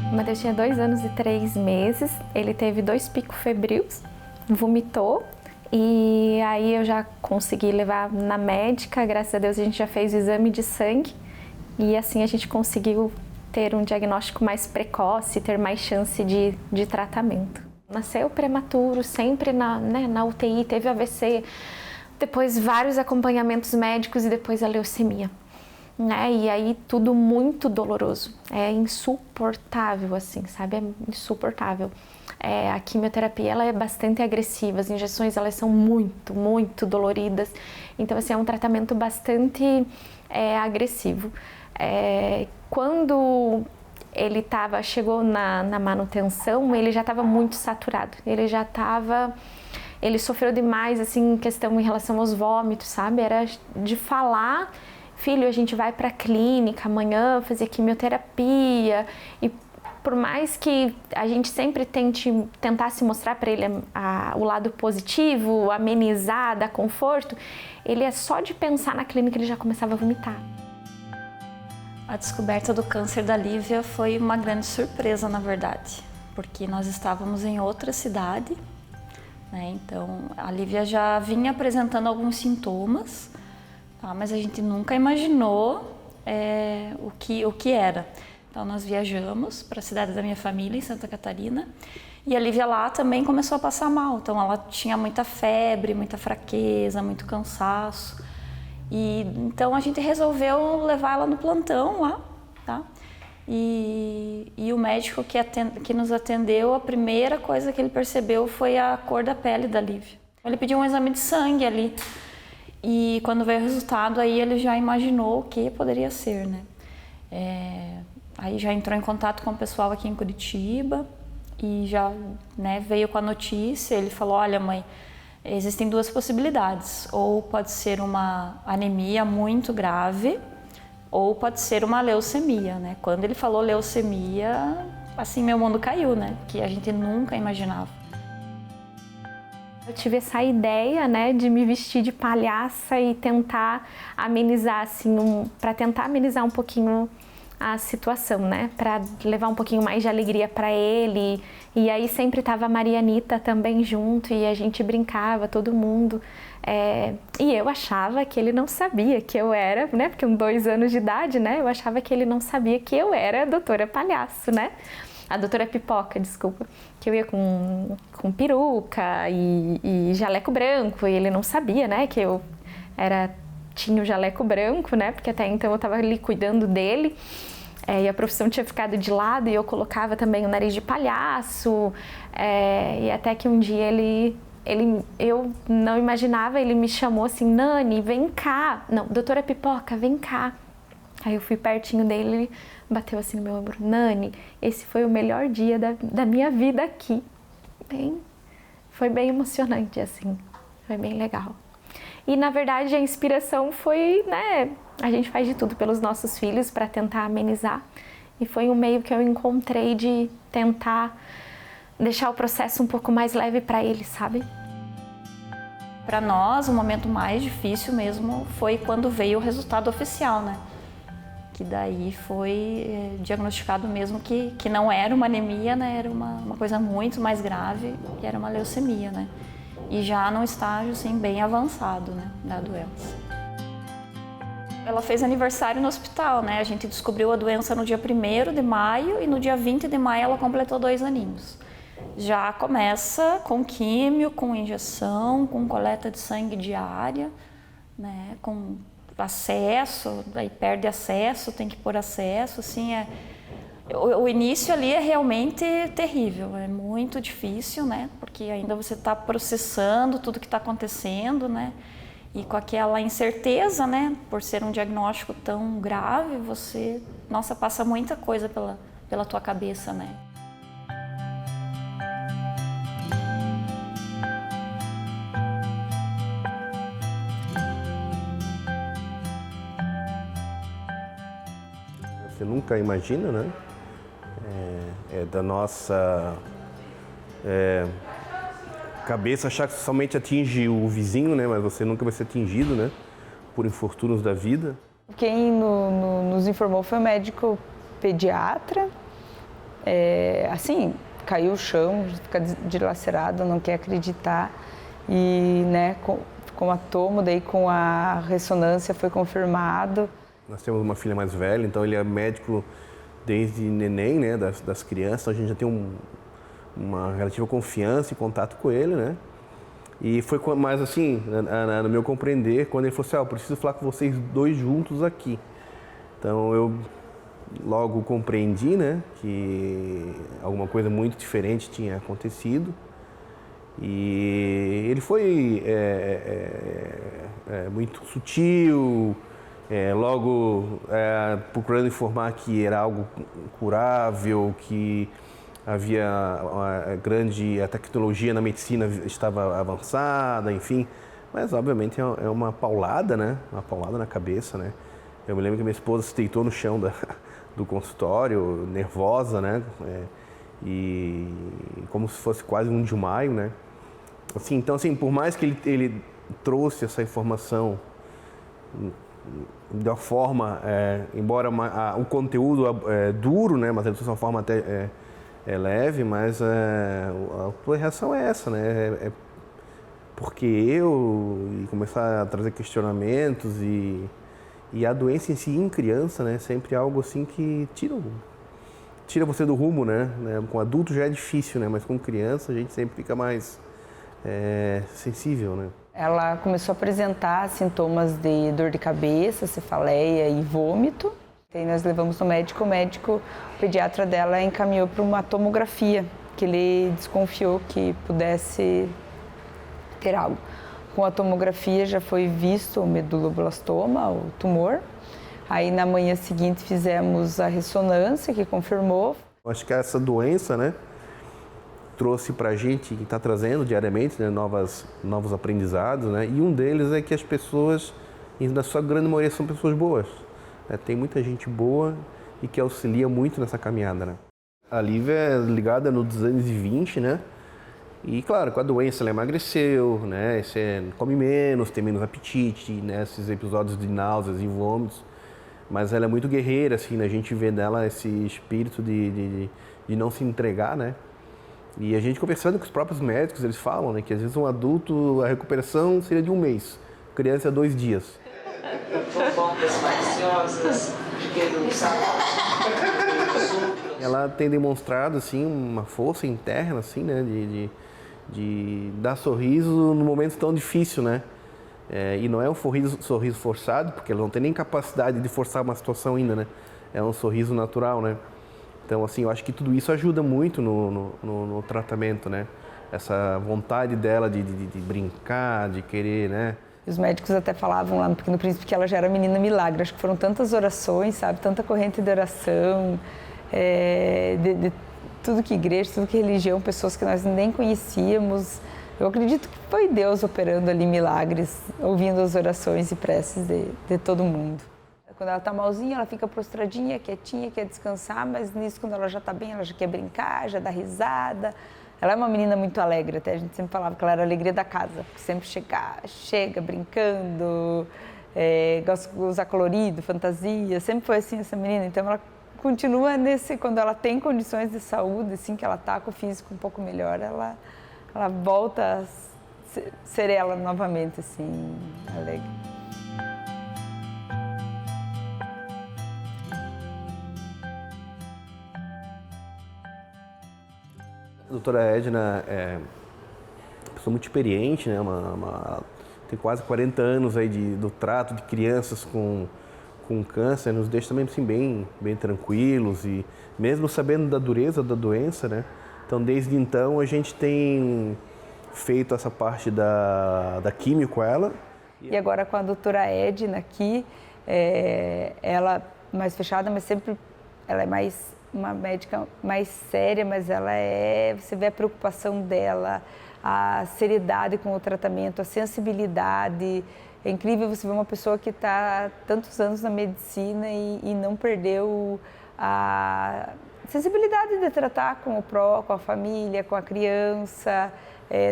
O Matheus tinha 2 anos e 3 meses, ele teve 2 picos febris, vomitou, e aí eu já consegui levar na médica, graças a Deus a gente já fez o exame de sangue, e assim a gente conseguiu ter um diagnóstico mais precoce, ter mais chance de tratamento. Nasceu prematuro, sempre na UTI, teve AVC, depois vários acompanhamentos médicos e depois a leucemia. E aí tudo muito doloroso, é insuportável assim, sabe, é insuportável. A quimioterapia ela é bastante agressiva, as injeções elas são muito doloridas, então assim, é um tratamento bastante agressivo. Quando ele chegou na manutenção, ele já estava muito saturado, ele sofreu demais assim, em questão em relação aos vômitos, sabe, era de falar: filho, a gente vai para a clínica amanhã fazer quimioterapia, e por mais que a gente sempre tentasse mostrar para ele o lado positivo, amenizar, dar conforto, ele só de pensar na clínica ele já começava a vomitar. A descoberta do câncer da Lívia foi uma grande surpresa, na verdade, porque nós estávamos em outra cidade, né? Então a Lívia já vinha apresentando alguns sintomas, mas a gente nunca imaginou o que era. Então nós viajamos para a cidade da minha família, em Santa Catarina, e a Lívia lá também começou a passar mal. Então ela tinha muita febre, muita fraqueza, muito cansaço. E então a gente resolveu levar ela no plantão lá, tá? E o médico que nos atendeu, a primeira coisa que ele percebeu foi a cor da pele da Lívia. Ele pediu um exame de sangue ali. E quando veio o resultado, aí ele já imaginou o que poderia ser, né? Aí já entrou em contato com o pessoal aqui em Curitiba e já, né, veio com a notícia. Ele falou: olha, mãe, existem 2 possibilidades. Ou pode ser uma anemia muito grave, ou pode ser uma leucemia, né? Quando ele falou leucemia, assim, meu mundo caiu, né? Que a gente nunca imaginava. Eu tive essa ideia, né, de me vestir de palhaça e tentar amenizar, assim, para tentar amenizar um pouquinho a situação, né, para levar um pouquinho mais de alegria para ele. E aí sempre tava a Marianita também junto e a gente brincava, todo mundo. E eu achava que ele não sabia que eu era, né, porque com 2 anos de idade, né, eu achava que ele não sabia que eu era a doutora Palhaço, né. A doutora Pipoca, desculpa, que eu ia com peruca e jaleco branco, e ele não sabia, né, que eu tinha o jaleco branco, né, porque até então eu tava ali cuidando dele, e a profissão tinha ficado de lado, e eu colocava também o nariz de palhaço, e até que um dia eu não imaginava, ele me chamou assim: Nani, vem cá, não, doutora Pipoca, vem cá. Aí eu fui pertinho dele, ele bateu assim no meu ombro: Nani, esse foi o melhor dia da minha vida aqui. Foi bem emocionante, assim, foi bem legal. E na verdade a inspiração foi, né, a gente faz de tudo pelos nossos filhos para tentar amenizar. E foi um meio que eu encontrei de tentar deixar o processo um pouco mais leve para eles, sabe? Para nós, o momento mais difícil mesmo foi quando veio o resultado oficial, né? Que daí foi diagnosticado mesmo que não era uma anemia, né? Era uma coisa muito mais grave, que era uma leucemia, né? E já num estágio, assim, bem avançado, né, da doença. Ela fez aniversário no hospital, né? A gente descobriu a doença no dia 1º de maio e no dia 20 de maio ela completou 2 aninhos. Já começa com químio, com injeção, com coleta de sangue diária, né? Com acesso, daí perde acesso, tem que pôr acesso, assim, o início ali é realmente terrível, é muito difícil, né? Porque ainda você está processando tudo que está acontecendo, né? E com aquela incerteza, né? Por ser um diagnóstico tão grave, você, nossa, passa muita coisa pela tua cabeça, né? Você nunca imagina, né? Da nossa cabeça achar que somente atinge o vizinho, né? Mas você nunca vai ser atingido, né? Por infortúnios da vida. Quem nos informou foi o médico pediatra. Assim, caiu o chão, fica dilacerado, não quer acreditar. E, né, com a tomo, daí com a ressonância foi confirmado. Nós temos uma filha mais velha, então ele é médico desde neném, né, das crianças. A gente já tem uma relativa confiança e contato com ele, né? E foi mais assim, no meu compreender, quando ele falou assim, eu preciso falar com vocês dois juntos aqui. Então eu logo compreendi, né, que alguma coisa muito diferente tinha acontecido. E ele foi muito sutil, logo procurando informar que era algo curável, que havia a tecnologia na medicina estava avançada, enfim. Mas, obviamente, é uma paulada, né? Uma paulada na cabeça, né? Eu me lembro que minha esposa se deitou no chão do consultório, nervosa, né? E como se fosse quase 1 de maio, né? Assim, então, assim, por mais que ele trouxe essa informação de uma forma, embora o conteúdo é duro, né? Mas ele trouxe de uma forma até leve, mas a tua reação é essa, né? Porque e começar a trazer questionamentos e a doença em si em criança, né? Sempre é algo assim que tira você do rumo, né? Com adulto já é difícil, né? Mas com criança a gente sempre fica mais sensível, né? Ela começou a apresentar sintomas de dor de cabeça, cefaleia e vômito. Aí nós levamos no médico, o pediatra dela encaminhou para uma tomografia, que ele desconfiou que pudesse ter algo. Com a tomografia já foi visto o meduloblastoma, o tumor. Aí na manhã seguinte fizemos a ressonância, que confirmou. Acho que essa doença, né, trouxe para a gente, que está trazendo diariamente, né, novos aprendizados, né, e um deles é que as pessoas, na sua grande maioria, são pessoas boas. Tem muita gente boa e que auxilia muito nessa caminhada, né? A Lívia é ligada no 220, né? E, claro, com a doença ela emagreceu, né? Você come menos, tem menos apetite, né? Esses episódios de náuseas e vômitos. Mas ela é muito guerreira, assim, né? A gente vê nela esse espírito de não se entregar, né? E a gente conversando com os próprios médicos, eles falam, né? Que às vezes um adulto, a recuperação seria de 1 mês. Criança, 2 dias. Ela tem demonstrado assim uma força interna assim, né, de dar sorriso no momento tão difícil, né? E não é um sorriso forçado, porque ela não tem nem capacidade de forçar uma situação ainda, né? É um sorriso natural, né? Então, assim, eu acho que tudo isso ajuda muito no tratamento, né? Essa vontade dela de brincar, de querer, né? Os médicos até falavam lá no Pequeno Príncipe que ela já era menina milagre. Acho que foram tantas orações, sabe? Tanta corrente de oração, de tudo que igreja, tudo que religião, pessoas que nós nem conhecíamos. Eu acredito que foi Deus operando ali milagres, ouvindo as orações e preces de todo mundo. Quando ela tá malzinha, ela fica prostradinha, quietinha, quer descansar, mas nisso, quando ela já tá bem, ela já quer brincar, já dá risada. Ela é uma menina muito alegre, até a gente sempre falava que ela era a alegria da casa, porque sempre chega brincando, gosta de usar colorido, fantasia, sempre foi assim essa menina. Então ela continua quando ela tem condições de saúde, assim, que ela tá com o físico um pouco melhor, ela volta a ser ela novamente, assim, alegre. A doutora Edna é uma pessoa muito experiente, né? Uma tem quase 40 anos aí do trato de crianças com câncer, nos deixa também assim, bem tranquilos e mesmo sabendo da dureza da doença, né? Então, desde então, a gente tem feito essa parte da químio com ela. E agora com a doutora Edna aqui, ela mais fechada, mas sempre ela é uma médica mais séria, mas você vê a preocupação dela, a seriedade com o tratamento, a sensibilidade. É incrível você ver uma pessoa que está tantos anos na medicina e não perdeu a sensibilidade de tratar com com a família, com a criança.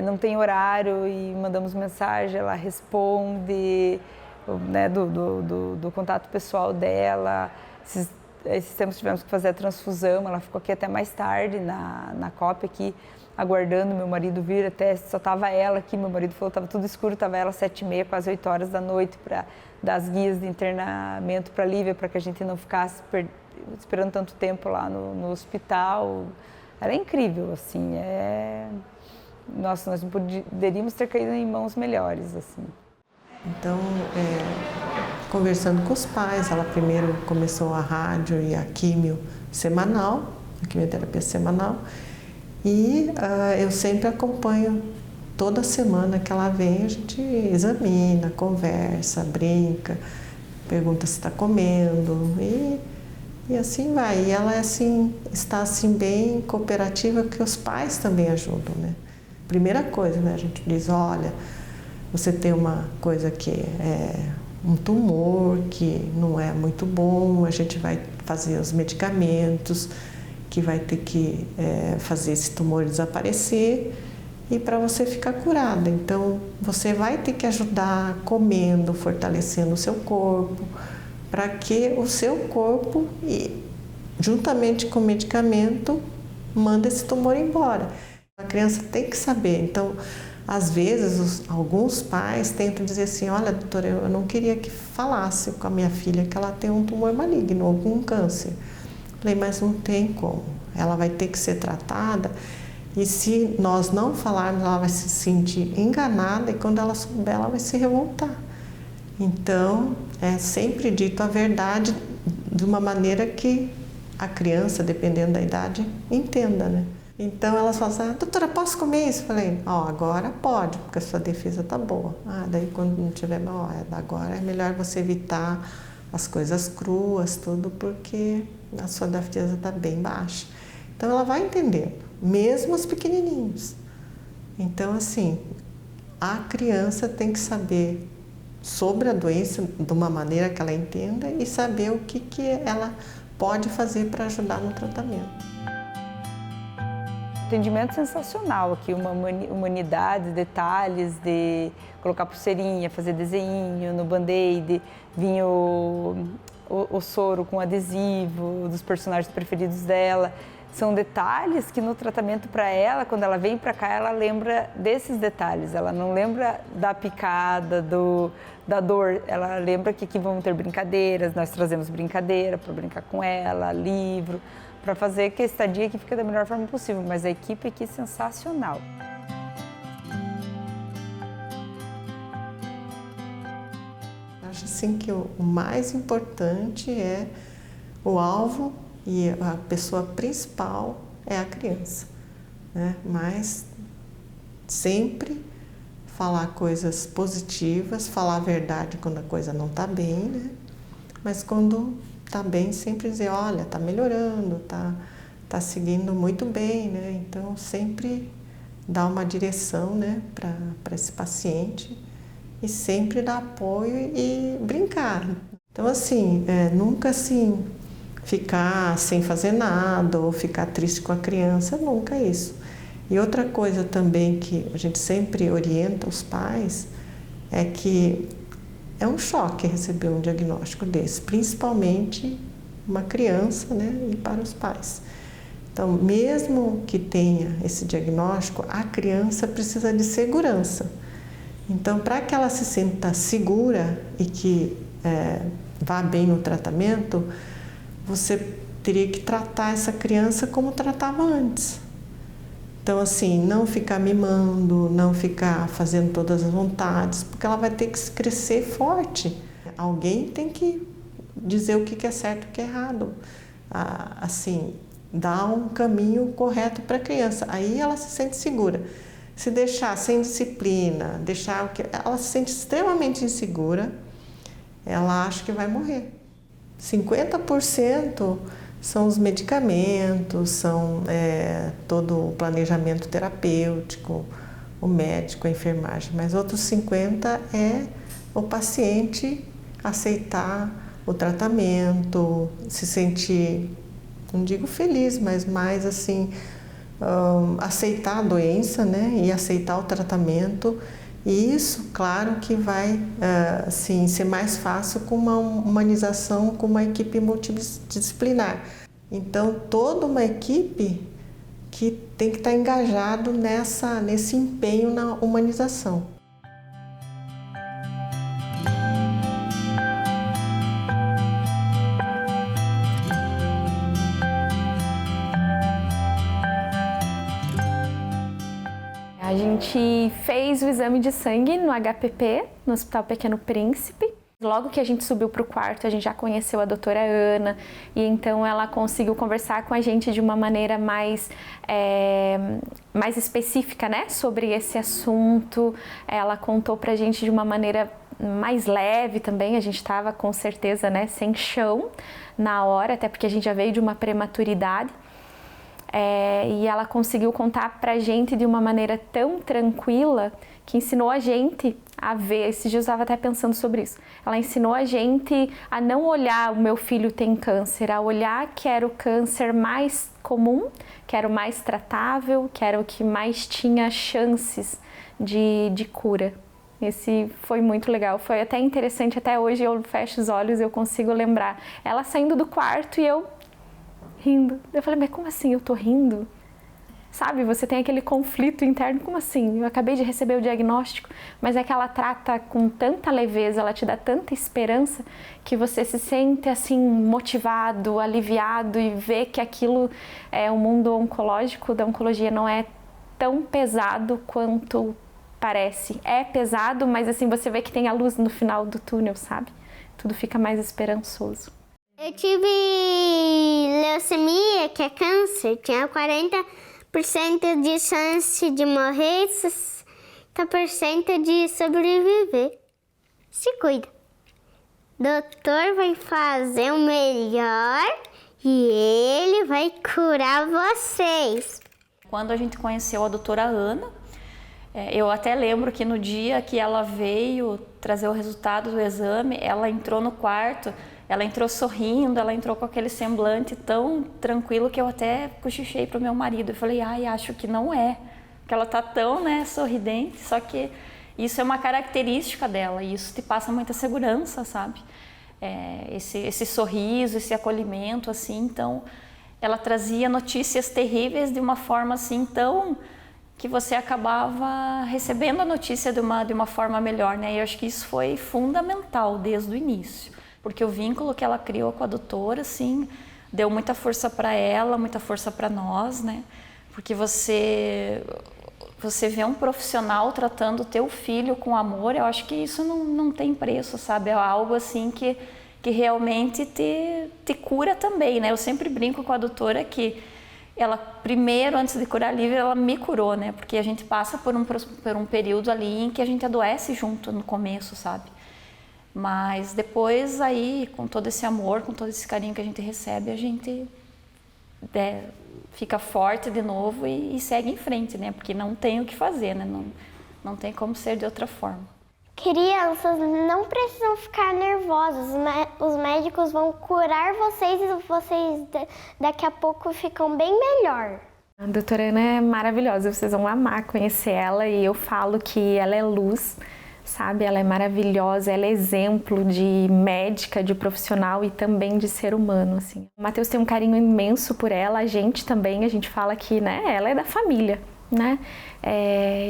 Não tem horário e mandamos mensagem, ela responde, né, do contato pessoal dela. Esses tempos tivemos que fazer a transfusão, ela ficou aqui até mais tarde na COP aqui, aguardando meu marido vir, até só estava ela aqui, meu marido falou que estava tudo escuro, estava ela 7h30, quase 8 horas da noite, para dar as guias de internamento para a Lívia, para que a gente não ficasse esperando tanto tempo lá no hospital. Era incrível, assim, Nossa, nós não poderíamos ter caído em mãos melhores, assim. Então, conversando com os pais, ela primeiro começou a rádio e a químio semanal, a quimioterapia semanal, e eu sempre acompanho, toda semana que ela vem, a gente examina, conversa, brinca, pergunta se está comendo e assim vai. E ela está assim bem cooperativa, porque os pais também ajudam, né? Primeira coisa, né? A gente diz, olha, você tem uma coisa que é um tumor que não é muito bom, a gente vai fazer os medicamentos, que vai ter que fazer esse tumor desaparecer e para você ficar curada. Então, você vai ter que ajudar comendo, fortalecendo o seu corpo, para que o seu corpo, juntamente com o medicamento, manda esse tumor embora. A criança tem que saber. Então, às vezes, alguns pais tentam dizer assim, olha, doutora, eu não queria que falasse com a minha filha que ela tem um tumor maligno ou um câncer. Falei, mas não tem como. Ela vai ter que ser tratada e se nós não falarmos, ela vai se sentir enganada e quando ela souber, ela vai se revoltar. Então, é sempre dito a verdade de uma maneira que a criança, dependendo da idade, entenda, né? Então elas falam assim, doutora, posso comer isso? Eu falei, agora pode, porque a sua defesa tá boa. Daí quando não tiver, agora é melhor você evitar as coisas cruas, tudo, porque a sua defesa tá bem baixa. Então ela vai entendendo, mesmo os pequenininhos. Então assim, a criança tem que saber sobre a doença de uma maneira que ela entenda e saber o que ela pode fazer para ajudar no tratamento. Atendimento sensacional aqui, uma humanidade, detalhes de colocar pulseirinha, fazer desenho no band-aid, vinha o soro com adesivo dos personagens preferidos dela. São detalhes que no tratamento para ela, quando ela vem para cá, ela lembra desses detalhes. Ela não lembra da picada, da dor. Ela lembra que aqui vão ter brincadeiras, nós trazemos brincadeira para brincar com ela, livro, para fazer que a estadia aqui fique da melhor forma possível. Mas a equipe aqui é sensacional. Acho assim que o mais importante é o alvo e a pessoa principal é a criança, né? Mas sempre falar coisas positivas, falar a verdade quando a coisa não está bem, né? Mas quando está bem, sempre dizer, olha, está melhorando, tá seguindo muito bem, né? Então, sempre dar uma direção, né, para esse paciente e sempre dar apoio e brincar. Então, assim, nunca assim ficar sem fazer nada ou ficar triste com a criança, nunca isso. E outra coisa também que a gente sempre orienta os pais é que é um choque receber um diagnóstico desse, principalmente uma criança, né, e para os pais. Então, mesmo que tenha esse diagnóstico, a criança precisa de segurança. Então, para que ela se sinta segura e que vá bem no tratamento, você teria que tratar essa criança como tratava antes. Então, assim, não ficar mimando, não ficar fazendo todas as vontades, porque ela vai ter que crescer forte. Alguém tem que dizer o que é certo e o que é errado. Assim, dar um caminho correto para a criança. Aí ela se sente segura. Se deixar sem disciplina, ela se sente extremamente insegura, ela acha que vai morrer. 50% são os medicamentos, são todo o planejamento terapêutico, o médico, a enfermagem, mas outros 50% é o paciente aceitar o tratamento, se sentir, não digo feliz, mas mais assim, aceitar a doença, né, e aceitar o tratamento. E isso, claro, que vai assim, ser mais fácil com uma humanização, com uma equipe multidisciplinar. Então, toda uma equipe que tem que estar engajado nesse empenho na humanização. A gente fez o exame de sangue no HPP, no Hospital Pequeno Príncipe. Logo que a gente subiu para o quarto, a gente já conheceu a doutora Ana e então ela conseguiu conversar com a gente de uma maneira mais específica, né, sobre esse assunto. Ela contou para a gente de uma maneira mais leve também, a gente estava com certeza, né, sem chão na hora, até porque a gente já veio de uma prematuridade. E ela conseguiu contar pra gente de uma maneira tão tranquila que ensinou a gente a ver, esses dias eu estava até pensando sobre isso, ela ensinou a gente a não olhar o meu filho tem câncer, a olhar que era o câncer mais comum, que era o mais tratável, que era o que mais tinha chances de cura. Esse foi muito legal, foi até interessante, até hoje eu fecho os olhos e eu consigo lembrar ela saindo do quarto e eu rindo. Eu falei, mas como assim eu tô rindo? Sabe, você tem aquele conflito interno, como assim? Eu acabei de receber o diagnóstico, mas é que ela trata com tanta leveza, ela te dá tanta esperança que você se sente assim motivado, aliviado e vê que aquilo o mundo oncológico da oncologia não é tão pesado quanto parece. É pesado, mas assim você vê que tem a luz no final do túnel, sabe? Tudo fica mais esperançoso. Eu tive leucemia, que é câncer, tinha 40% de chance de morrer, 60% de sobreviver. Se cuida. Doutor vai fazer o melhor e ele vai curar vocês. Quando a gente conheceu a doutora Ana, eu até lembro que no dia que ela veio trazer o resultado do exame, ela entrou no quarto, ela entrou sorrindo, ela entrou com aquele semblante tão tranquilo que eu até cochichei para o meu marido. Eu falei, acho que não é, porque ela tá tão, sorridente, só que isso é uma característica dela e isso te passa muita segurança, sabe? Esse sorriso, esse acolhimento, assim, então ela trazia notícias terríveis de uma forma assim tão que você acabava recebendo a notícia de uma forma melhor, né? E eu acho que isso foi fundamental desde o início. Porque o vínculo que ela criou com a doutora, assim, deu muita força para ela, muita força para nós, né? Porque você vê um profissional tratando o teu filho com amor, eu acho que isso não tem preço, sabe? É algo assim que realmente te cura também, né? Eu sempre brinco com a doutora que ela, primeiro, antes de curar a Lívia, ela me curou, né? Porque a gente passa por um período ali em que a gente adoece junto no começo, sabe? Mas depois aí, com todo esse amor, com todo esse carinho que a gente recebe, a gente fica forte de novo e segue em frente, né? Porque não tem o que fazer, né? Não tem como ser de outra forma. Crianças não precisam ficar nervosos, os médicos vão curar vocês e vocês daqui a pouco ficam bem melhor. A doutora Ana é maravilhosa, vocês vão amar conhecer ela e eu falo que ela é luz, sabe? Ela é maravilhosa, ela é exemplo de médica, de profissional e também de ser humano, assim. O Matheus tem um carinho imenso por ela, a gente também, a gente fala que, né, ela é da família, né?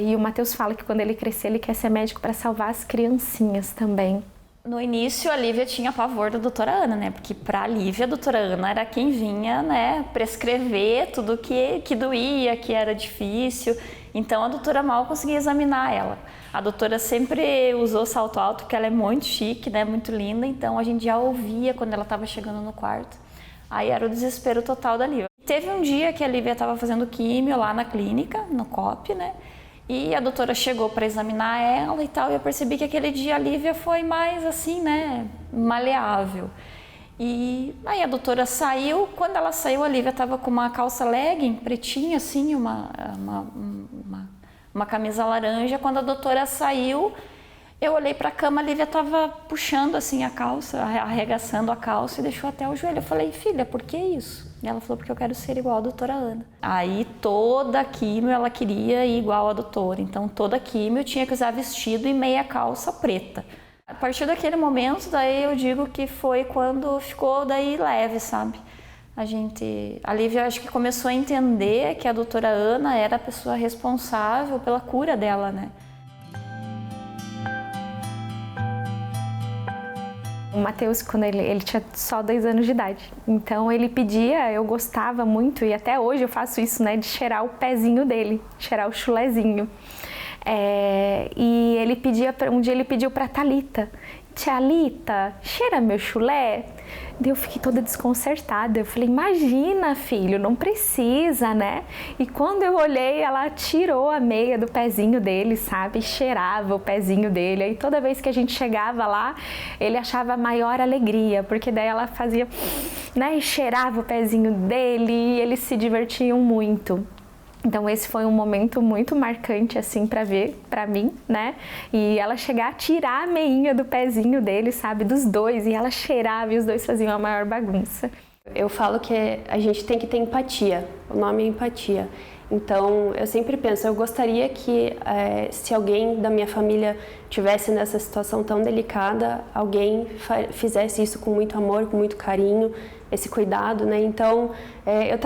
E o Matheus fala que quando ele crescer, ele quer ser médico para salvar as criancinhas também. No início, a Lívia tinha pavor da doutora Ana, né? Porque para a Lívia, a doutora Ana era quem vinha, né, prescrever tudo que doía, que era difícil. Então, a doutora mal conseguia examinar ela. A doutora sempre usou salto alto, porque ela é muito chique, né, muito linda. Então, a gente já ouvia quando ela estava chegando no quarto. Aí era o desespero total da Lívia. Teve um dia que a Lívia estava fazendo químio lá na clínica, no COP, né? E a doutora chegou para examinar ela e tal, e eu percebi que aquele dia a Lívia foi mais assim, né, maleável. E aí a doutora saiu, quando ela saiu a Lívia estava com uma calça legging, pretinha assim, uma camisa laranja. Quando a doutora saiu, eu olhei para a cama, a Lívia estava puxando assim a calça, arregaçando a calça e deixou até o joelho. Eu falei, filha, por que isso? E ela falou, porque eu quero ser igual a doutora Ana. Aí toda a químio ela queria ir igual a doutora, então toda a químio tinha que usar vestido e meia calça preta. A partir daquele momento, daí eu digo que foi quando ficou daí leve, sabe? A Lívia acho que começou a entender que a doutora Ana era a pessoa responsável pela cura dela, né? O Matheus, quando ele tinha só 2 anos de idade, então ele pedia, eu gostava muito, e até hoje eu faço isso, né, de cheirar o pezinho dele, cheirar o chulezinho. E ele um dia ele pediu para Thalita, tia Lita, cheira meu chulé. Daí eu fiquei toda desconcertada, eu falei, imagina filho, não precisa, né? E quando eu olhei, ela tirou a meia do pezinho dele, sabe? Cheirava o pezinho dele, aí toda vez que a gente chegava lá, ele achava a maior alegria, porque daí ela fazia, né? E cheirava o pezinho dele e eles se divertiam muito. Então esse foi um momento muito marcante assim para mim, né? E ela chegar a tirar a meinha do pezinho dele, sabe, dos dois, e ela cheirava e os dois faziam a maior bagunça. Eu falo que a gente tem que ter empatia. O nome é empatia. Então eu sempre penso, eu gostaria que se alguém da minha família tivesse nessa situação tão delicada, alguém fizesse isso com muito amor, com muito carinho, esse cuidado, né? Então eu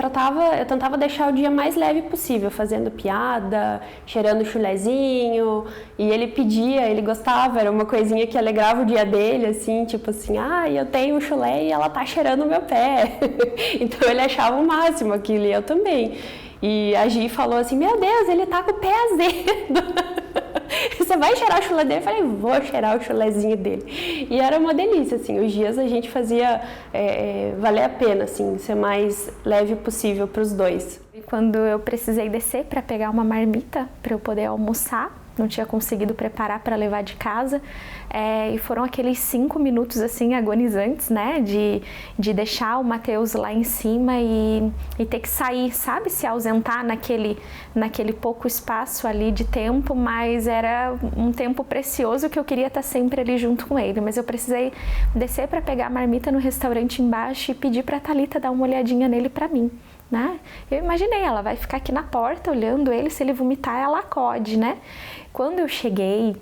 tentava deixar o dia mais leve possível, fazendo piada, cheirando chulezinho, e ele pedia, ele gostava, era uma coisinha que alegrava o dia dele, assim, tipo assim, eu tenho um chulé e ela tá cheirando o meu pé. Então ele achava o máximo aquilo, e eu também. E a Gi falou assim, meu Deus, ele tá com o pé azedo. Você vai cheirar o chulé dele? Eu falei, vou cheirar o chulezinho dele. E era uma delícia, assim, os dias a gente fazia valer a pena, assim, ser mais leve possível para os dois. E quando eu precisei descer para pegar uma marmita para eu poder almoçar, não tinha conseguido preparar para levar de casa, e foram aqueles 5 minutos assim agonizantes, né, de deixar o Matheus lá em cima e ter que sair, sabe, se ausentar naquele pouco espaço ali de tempo, mas era um tempo precioso que eu queria estar sempre ali junto com ele, mas eu precisei descer para pegar a marmita no restaurante embaixo e pedir para a Thalita dar uma olhadinha nele para mim. Né? Eu imaginei, ela vai ficar aqui na porta olhando ele, se ele vomitar ela acode, né? Quando eu cheguei,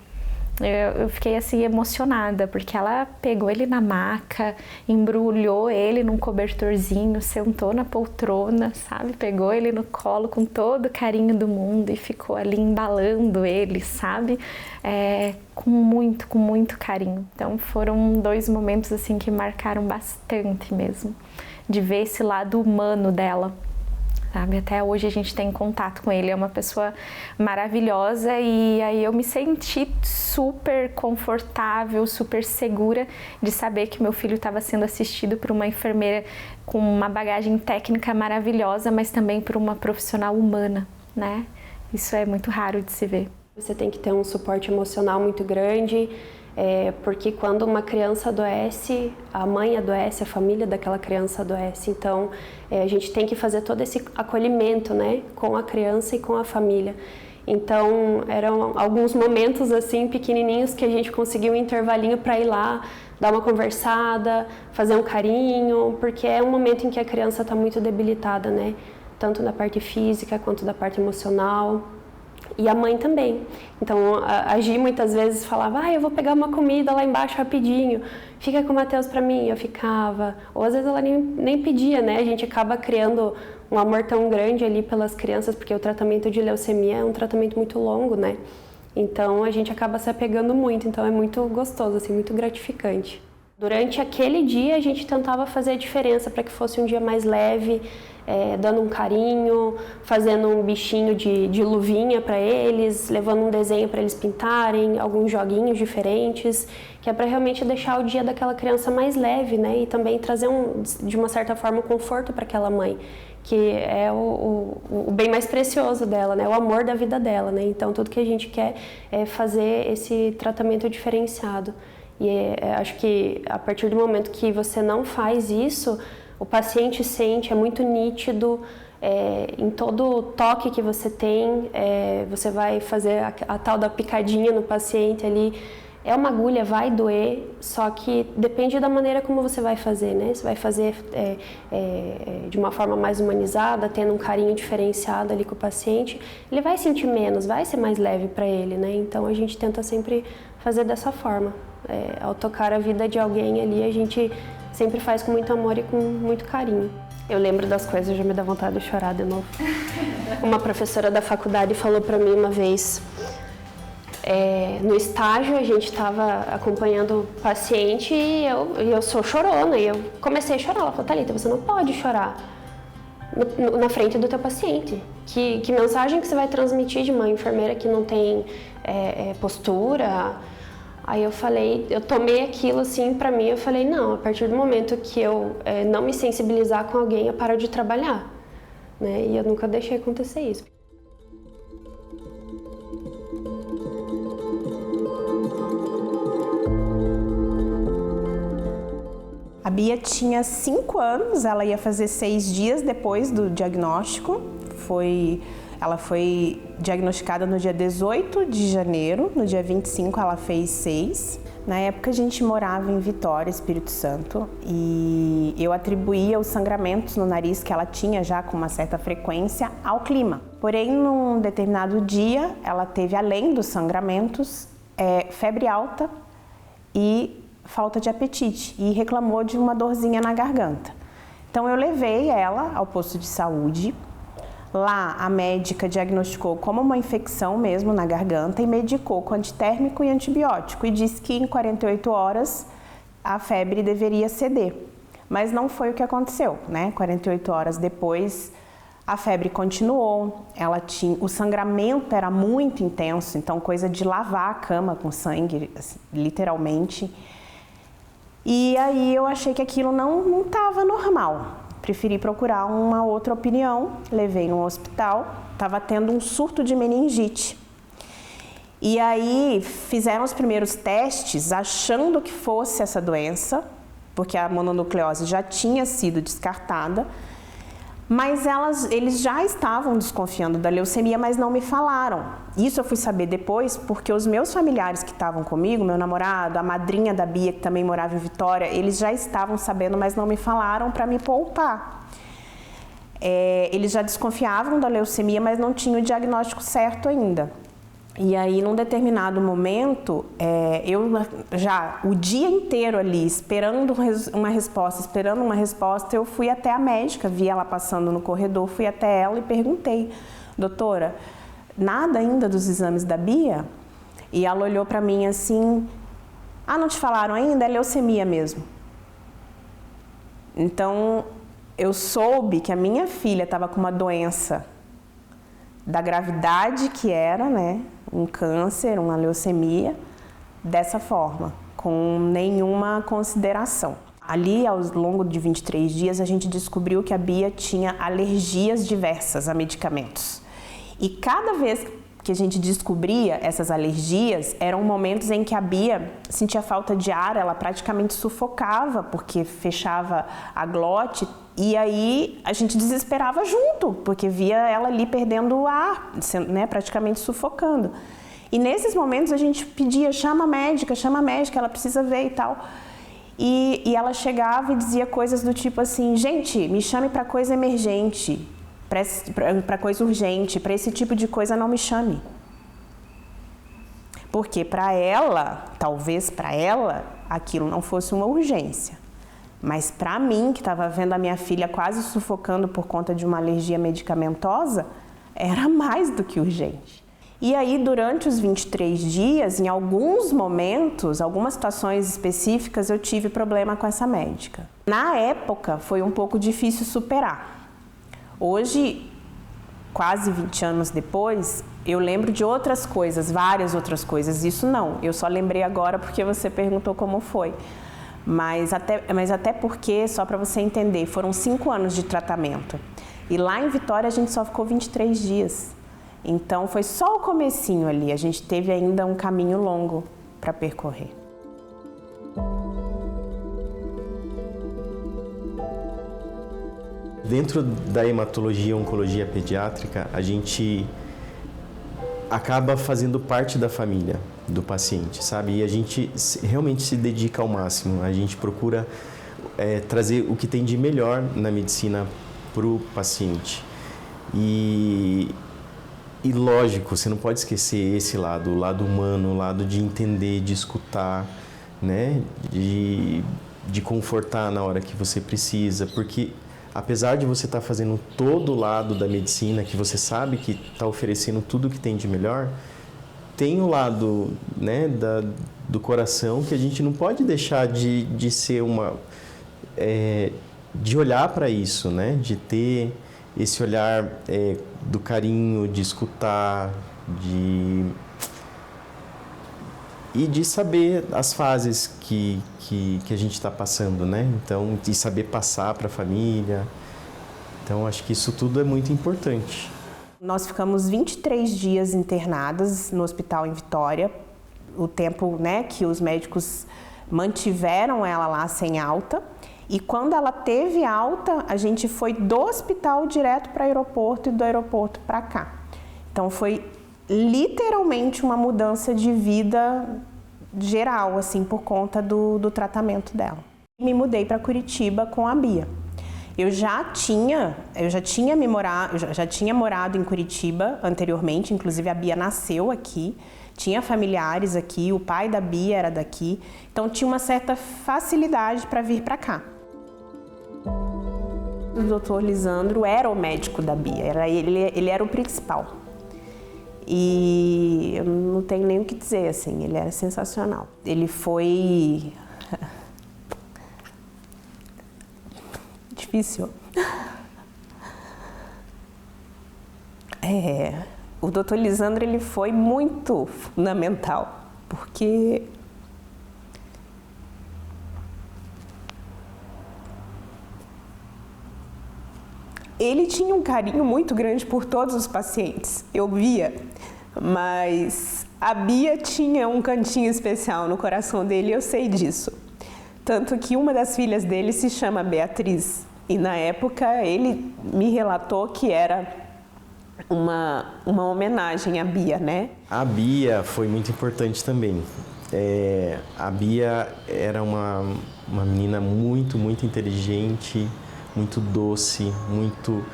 eu fiquei assim emocionada, porque ela pegou ele na maca, embrulhou ele num cobertorzinho, sentou na poltrona, sabe? Pegou ele no colo com todo o carinho do mundo e ficou ali embalando ele, sabe? Com muito carinho. Então foram 2 momentos assim que marcaram bastante mesmo, de ver esse lado humano dela, sabe? Até hoje a gente tem contato com ele, é uma pessoa maravilhosa, e aí eu me senti super confortável, super segura de saber que meu filho estava sendo assistido por uma enfermeira com uma bagagem técnica maravilhosa, mas também por uma profissional humana, né? Isso é muito raro de se ver. Você tem que ter um suporte emocional muito grande, porque quando uma criança adoece, a mãe adoece, a família daquela criança adoece. Então, a gente tem que fazer todo esse acolhimento, né, com a criança e com a família. Então, eram alguns momentos assim pequenininhos que a gente conseguiu um intervalinho para ir lá, dar uma conversada, fazer um carinho, porque é um momento em que a criança está muito debilitada, né, tanto da parte física quanto da parte emocional. E a mãe também. Então a Gi muitas vezes falava, eu vou pegar uma comida lá embaixo rapidinho, fica com o Matheus pra mim. Eu ficava. Ou às vezes ela nem pedia, né? A gente acaba criando um amor tão grande ali pelas crianças, porque o tratamento de leucemia é um tratamento muito longo, né? Então a gente acaba se apegando muito, então é muito gostoso, assim, muito gratificante. Durante aquele dia a gente tentava fazer a diferença para que fosse um dia mais leve, dando um carinho, fazendo um bichinho de luvinha para eles, levando um desenho para eles pintarem, alguns joguinhos diferentes, que é para realmente deixar o dia daquela criança mais leve, né? E também trazer, de uma certa forma, um conforto para aquela mãe, que é o bem mais precioso dela, né? O amor da vida dela, né? Então tudo que a gente quer é fazer esse tratamento diferenciado. E acho que a partir do momento que você não faz isso, o paciente sente, é muito nítido, em todo toque que você tem, você vai fazer a tal da picadinha no paciente ali, é uma agulha, vai doer, só que depende da maneira como você vai fazer, né? Você vai fazer de uma forma mais humanizada, tendo um carinho diferenciado ali com o paciente, ele vai sentir menos, vai ser mais leve para ele, né? Então a gente tenta sempre fazer dessa forma. Ao tocar a vida de alguém ali, a gente sempre faz com muito amor e com muito carinho. Eu lembro das coisas, já me dá vontade de chorar de novo. Uma professora da faculdade falou para mim uma vez, no estágio a gente estava acompanhando o paciente e eu sou chorona, e eu comecei a chorar. Ela falou, Thalita, você não pode chorar na frente do teu paciente. Que mensagem que você vai transmitir de uma enfermeira que não tem postura? Aí eu falei, eu tomei aquilo assim pra mim, eu falei, não, a partir do momento que eu não me sensibilizar com alguém, eu paro de trabalhar, né? E eu nunca deixei acontecer isso. A Bia tinha 5 anos, ela ia fazer 6 dias depois do diagnóstico. Ela foi diagnosticada no dia 18 de janeiro, no dia 25 ela fez 6. Na época a gente morava em Vitória, Espírito Santo, e eu atribuía os sangramentos no nariz que ela tinha já com uma certa frequência ao clima. Porém, num determinado dia, ela teve, além dos sangramentos, febre alta e falta de apetite, e reclamou de uma dorzinha na garganta. Então eu levei ela ao posto de saúde. Lá a médica diagnosticou como uma infecção mesmo na garganta e medicou com antitérmico e antibiótico e disse que em 48 horas a febre deveria ceder. Mas não foi o que aconteceu, né? 48 horas depois a febre continuou, o sangramento era muito intenso, então coisa de lavar a cama com sangue, literalmente. E aí eu achei que aquilo não estava normal. Preferi procurar uma outra opinião, levei no hospital, estava tendo um surto de meningite. E aí fizeram os primeiros testes achando que fosse essa doença, porque a mononucleose já tinha sido descartada, mas eles já estavam desconfiando da leucemia, mas não me falaram. Isso eu fui saber depois, porque os meus familiares que estavam comigo, meu namorado, a madrinha da Bia, que também morava em Vitória, eles já estavam sabendo, mas não me falaram para me poupar. Eles já desconfiavam da leucemia, mas não tinham o diagnóstico certo ainda. E aí, num determinado momento, eu já o dia inteiro ali, esperando uma resposta, eu fui até a médica, vi ela passando no corredor, fui até ela e perguntei, doutora, nada ainda dos exames da Bia? E ela olhou para mim assim, não te falaram ainda? É leucemia mesmo. Então, eu soube que a minha filha estava com uma doença da gravidade que era, né? Um câncer, uma leucemia, dessa forma, com nenhuma consideração. Ali, ao longo de 23 dias, a gente descobriu que a Bia tinha alergias diversas a medicamentos. E cada vez que a gente descobria essas alergias, eram momentos em que a Bia sentia falta de ar, ela praticamente sufocava, porque fechava a glote, e aí a gente desesperava junto, porque via ela ali perdendo o ar, né, praticamente sufocando. E nesses momentos a gente pedia, chama a médica, ela precisa ver e tal. E ela chegava e dizia coisas do tipo assim, gente, me chame para coisa emergente, para coisa urgente, para esse tipo de coisa não me chame. Porque para ela, talvez para ela, aquilo não fosse uma urgência. Mas para mim, que estava vendo a minha filha quase sufocando por conta de uma alergia medicamentosa, era mais do que urgente. E aí, durante os 23 dias, em alguns momentos, algumas situações específicas, eu tive problema com essa médica. Na época, foi um pouco difícil superar. Hoje, quase 20 anos depois, eu lembro de outras coisas, várias outras coisas. Isso não, eu só lembrei agora porque você perguntou como foi. Mas até porque, só para você entender, foram 5 anos de tratamento. E lá em Vitória a gente só ficou 23 dias. Então foi só o comecinho ali, a gente teve ainda um caminho longo para percorrer. Dentro da hematologia e oncologia pediátrica, a gente acaba fazendo parte da família do paciente, sabe? E a gente realmente se dedica ao máximo, a gente procura trazer o que tem de melhor na medicina para o paciente. E lógico, você não pode esquecer esse lado, o lado humano, o lado de entender, de escutar, né? De confortar na hora que você precisa, porque apesar de você estar fazendo todo o lado da medicina, que você sabe que está oferecendo tudo que tem de melhor, tem o lado, né, do coração que a gente não pode deixar de ser de olhar para isso, né? De ter esse olhar do carinho, de escutar, e de saber as fases que a gente está passando, né? Então, de saber passar para a família. Então, acho que isso tudo é muito importante. Nós ficamos 23 dias internadas no hospital em Vitória, o tempo, né, que os médicos mantiveram ela lá sem alta. E quando ela teve alta, a gente foi do hospital direto para o aeroporto e do aeroporto para cá. Então foi literalmente uma mudança de vida geral, assim, por conta do tratamento dela. Me mudei para Curitiba com a Bia. Eu já tinha morado em Curitiba anteriormente, inclusive a Bia nasceu aqui, tinha familiares aqui, o pai da Bia era daqui, então tinha uma certa facilidade para vir para cá. O Dr. Lisandro era o médico da Bia, ele era o principal. E eu não tenho nem o que dizer, assim, ele era sensacional. Ele foi... difícil. O Dr. Lisandro, ele foi muito fundamental, porque ele tinha um carinho muito grande por todos os pacientes, eu via, mas a Bia tinha um cantinho especial no coração dele, eu sei disso. Tanto que uma das filhas dele se chama Beatriz, e na época ele me relatou que era uma homenagem à Bia, né? A Bia foi muito importante também. A Bia era uma menina muito, muito inteligente, muito doce, muito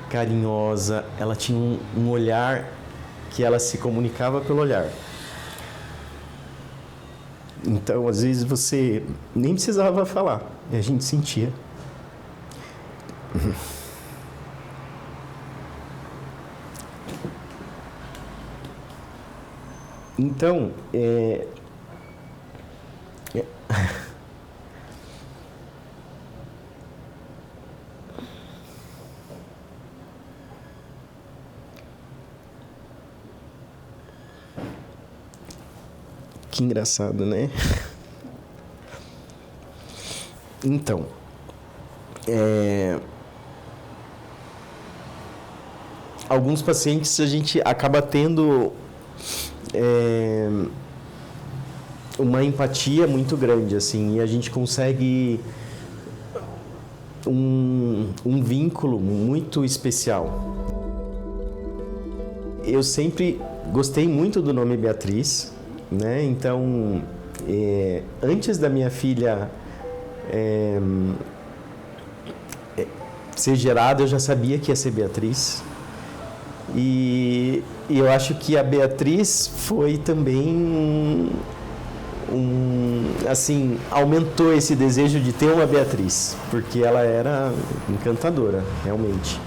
carinhosa. Ela tinha um olhar que ela se comunicava pelo olhar. Então, às vezes, você nem precisava falar, e a gente sentia. Então, que engraçado, né? Então, alguns pacientes a gente acaba tendo uma empatia muito grande, assim, e a gente consegue um vínculo muito especial. Eu sempre gostei muito do nome Beatriz, né? Então, antes da minha filha ser gerada, eu já sabia que ia ser Beatriz. E eu acho que a Beatriz foi também assim, aumentou esse desejo de ter uma Beatriz, porque ela era encantadora, realmente.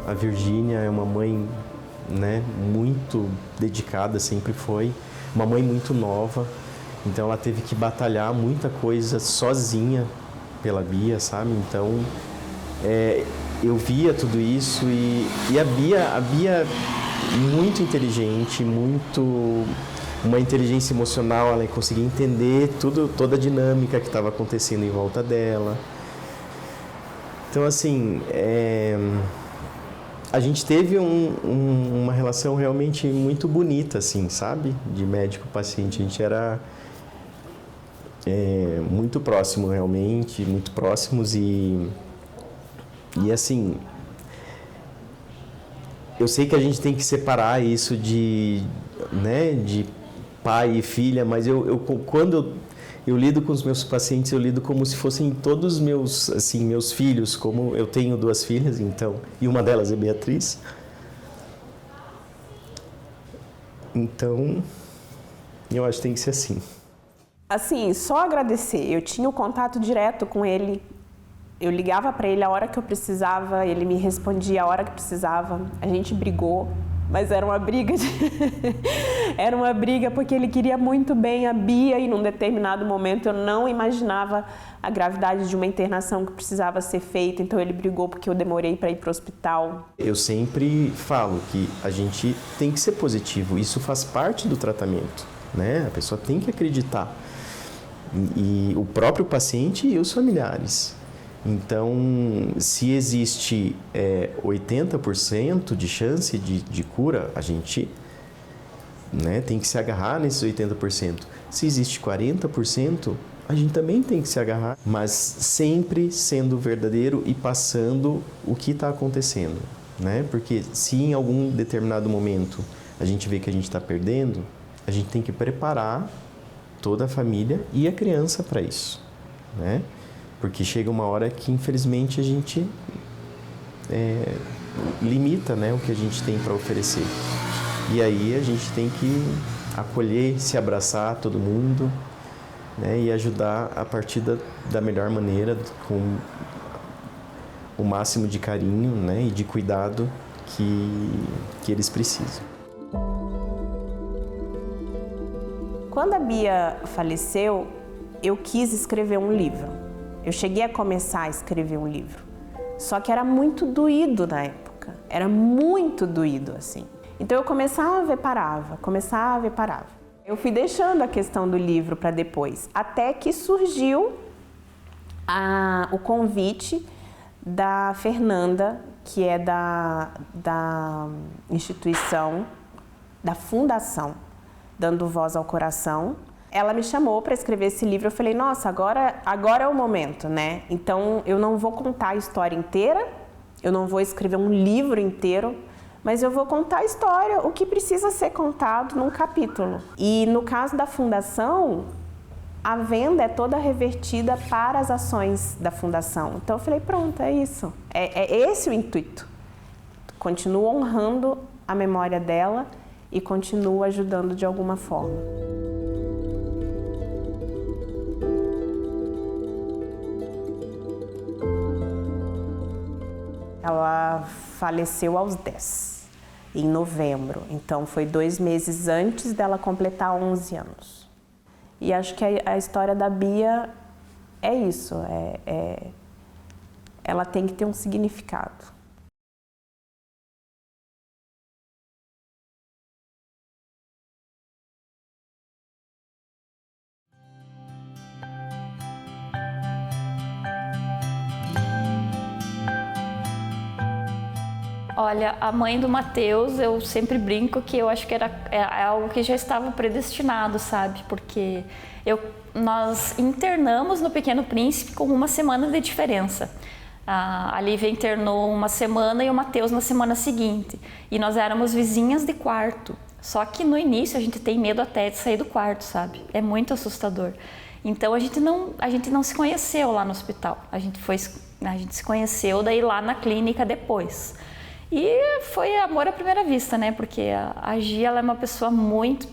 A Virgínia é uma mãe, né, muito dedicada, sempre foi. Uma mãe muito nova, então ela teve que batalhar muita coisa sozinha pela Bia, sabe? Então, eu via tudo isso e a Bia muito inteligente, uma inteligência emocional, ela conseguia entender toda a dinâmica que estava acontecendo em volta dela. Então, assim, a gente teve uma relação realmente muito bonita, assim, sabe? De médico-paciente. A gente era muito próximo, realmente, muito próximos e assim, eu sei que a gente tem que separar isso de pai e filha, mas quando eu lido com os meus pacientes, eu lido como se fossem todos meus filhos, como eu tenho 2 filhas, então, e uma delas é Beatriz. Então, eu acho que tem que ser assim. Assim, só agradecer. Eu tinha o contato direto com ele. Eu ligava para ele a hora que eu precisava, ele me respondia a hora que precisava. A gente brigou, mas era uma briga era uma briga porque ele queria muito bem a Bia e num determinado momento eu não imaginava a gravidade de uma internação que precisava ser feita, então ele brigou porque eu demorei para ir para o hospital. Eu sempre falo que a gente tem que ser positivo, isso faz parte do tratamento, né? A pessoa tem que acreditar. E o próprio paciente e os familiares. Então, se existe 80% de chance de cura, a gente, né, tem que se agarrar nesses 80%. Se existe 40%, a gente também tem que se agarrar, mas sempre sendo verdadeiro e passando o que está acontecendo, né? Porque se em algum determinado momento a gente vê que a gente está perdendo, a gente tem que preparar toda a família e a criança para isso, né? Porque chega uma hora que, infelizmente, a gente limita, né, o que a gente tem para oferecer. E aí a gente tem que acolher, se abraçar todo mundo, né, e ajudar a partir da melhor maneira, com o máximo de carinho, né, e de cuidado que eles precisam. Quando a Bia faleceu, eu quis escrever um livro. Eu cheguei a começar a escrever um livro, só que era muito doído na época, era muito doído assim. Então eu começava a ver, parava. Eu fui deixando a questão do livro para depois, até que surgiu o convite da Fernanda, que é da instituição, da Fundação Dando Voz ao Coração. Ela me chamou para escrever esse livro, eu falei, nossa, agora é o momento, né? Então, eu não vou contar a história inteira, eu não vou escrever um livro inteiro, mas eu vou contar a história, o que precisa ser contado num capítulo. E no caso da fundação, a venda é toda revertida para as ações da fundação. Então, eu falei, pronto, é isso. É esse o intuito. Continuo honrando a memória dela e continuo ajudando de alguma forma. Ela faleceu aos 10, em novembro. Então, foi 2 meses antes dela completar 11 anos. E acho que a história da Bia é isso. Ela tem que ter um significado. Olha, a mãe do Matheus, eu sempre brinco que eu acho que é algo que já estava predestinado, sabe? Porque nós internamos no Pequeno Príncipe com 1 semana de diferença. A Lívia internou 1 semana e o Matheus na semana seguinte. E nós éramos vizinhas de quarto. Só que no início a gente tem medo até de sair do quarto, sabe? É muito assustador. Então a gente não se conheceu lá no hospital. A gente se conheceu daí lá na clínica depois. E foi amor à primeira vista, né? Porque a Gia, ela é uma pessoa muito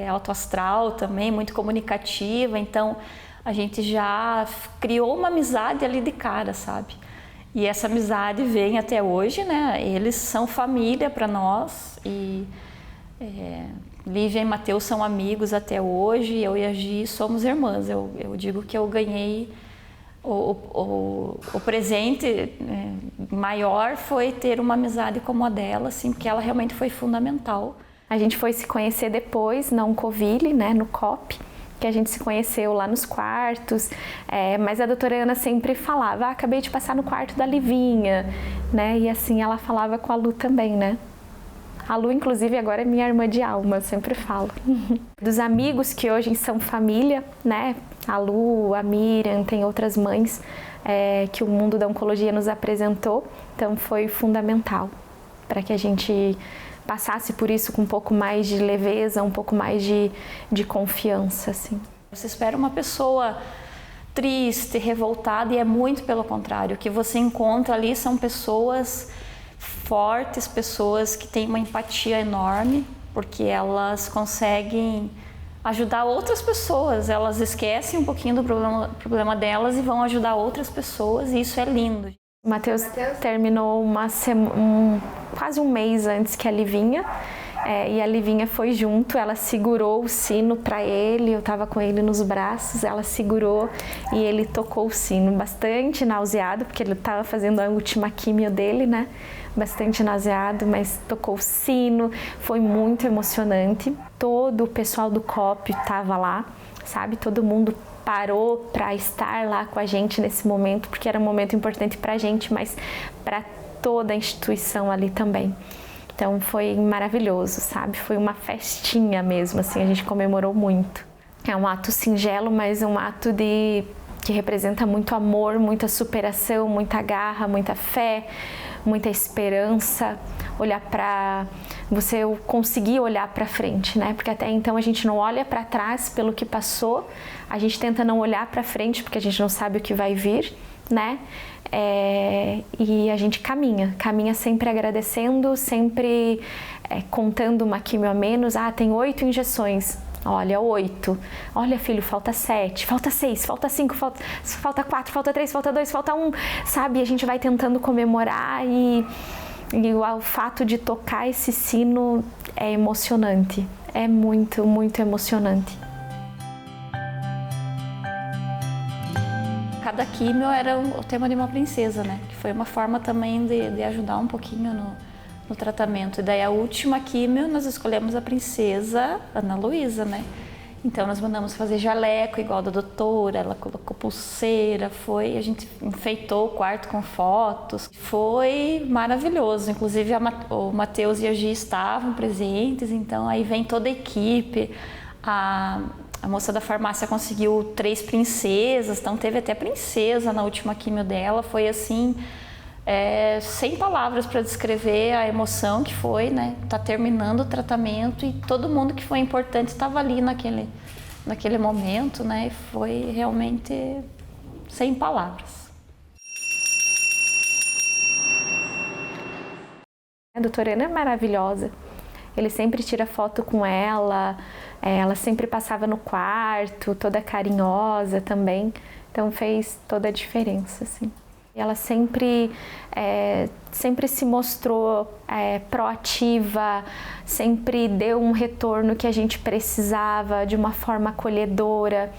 autoastral também, muito comunicativa. Então, a gente já criou uma amizade ali de cara, sabe? E essa amizade vem até hoje, né? Eles são família para nós e Lívia e Matheus são amigos até hoje. Eu e a Gi somos irmãs. Eu digo que eu ganhei o presente maior foi ter uma amizade como a dela, assim, porque ela realmente foi fundamental. A gente foi se conhecer depois na Oncoville, né, no COP, que a gente se conheceu lá nos quartos, mas a doutora Ana sempre falava, acabei de passar no quarto da Livinha, né, e assim ela falava com a Lu também, né. A Lu, inclusive, agora é minha irmã de alma, eu sempre falo. Dos amigos que hoje são família, né, a Lu, a Miriam, tem outras mães que o mundo da oncologia nos apresentou, então foi fundamental para que a gente passasse por isso com um pouco mais de leveza, um pouco mais de confiança, assim. Você espera uma pessoa triste, revoltada, e é muito pelo contrário. O que você encontra ali são pessoas fortes, pessoas que têm uma empatia enorme, porque elas conseguem ajudar outras pessoas, elas esquecem um pouquinho do problema delas e vão ajudar outras pessoas, e isso é lindo. O Matheus terminou quase um mês antes que a Livinha, e a Livinha foi junto, ela segurou o sino para ele, eu estava com ele nos braços, ela segurou e ele tocou o sino, bastante nauseado, porque ele estava fazendo a última químio dele, né? Bastante nauseado, mas tocou o sino, foi muito emocionante. Todo o pessoal do COP estava lá, sabe? Todo mundo parou para estar lá com a gente nesse momento, porque era um momento importante para a gente, mas para toda a instituição ali também. Então foi maravilhoso, sabe? Foi uma festinha mesmo, assim, a gente comemorou muito. É um ato singelo, mas um ato que representa muito amor, muita superação, muita garra, muita fé, muita esperança, você conseguir olhar para frente, né? Porque até então a gente não olha para trás pelo que passou, a gente tenta não olhar para frente porque a gente não sabe o que vai vir, né? E a gente caminha sempre agradecendo, sempre contando uma quimio a menos. Tem 8 injeções. Olha, 8. Olha, filho, falta 7, falta 6, falta 5, falta 4, falta 3, falta 2, falta 1, sabe? A gente vai tentando comemorar e o fato de tocar esse sino é emocionante. É muito, muito emocionante. Cada químio era o tema de uma princesa, né? Que foi uma forma também de ajudar um pouquinho no tratamento. E daí a última químio nós escolhemos a princesa Ana Luísa, né? Então nós mandamos fazer jaleco igual da doutora, ela colocou pulseira, a gente enfeitou o quarto com fotos. Foi maravilhoso, inclusive o Matheus e a Gi estavam presentes, então aí vem toda a equipe. A moça da farmácia conseguiu 3 princesas, então teve até princesa na última químio dela, foi assim... sem palavras para descrever a emoção que foi, né? Tá terminando o tratamento e todo mundo que foi importante estava ali naquele momento, né? E foi realmente sem palavras. A doutora Ana é maravilhosa. Ele sempre tira foto com ela, ela sempre passava no quarto, toda carinhosa também. Então fez toda a diferença, assim. Ela sempre se mostrou proativa, sempre deu um retorno que a gente precisava, de uma forma acolhedora.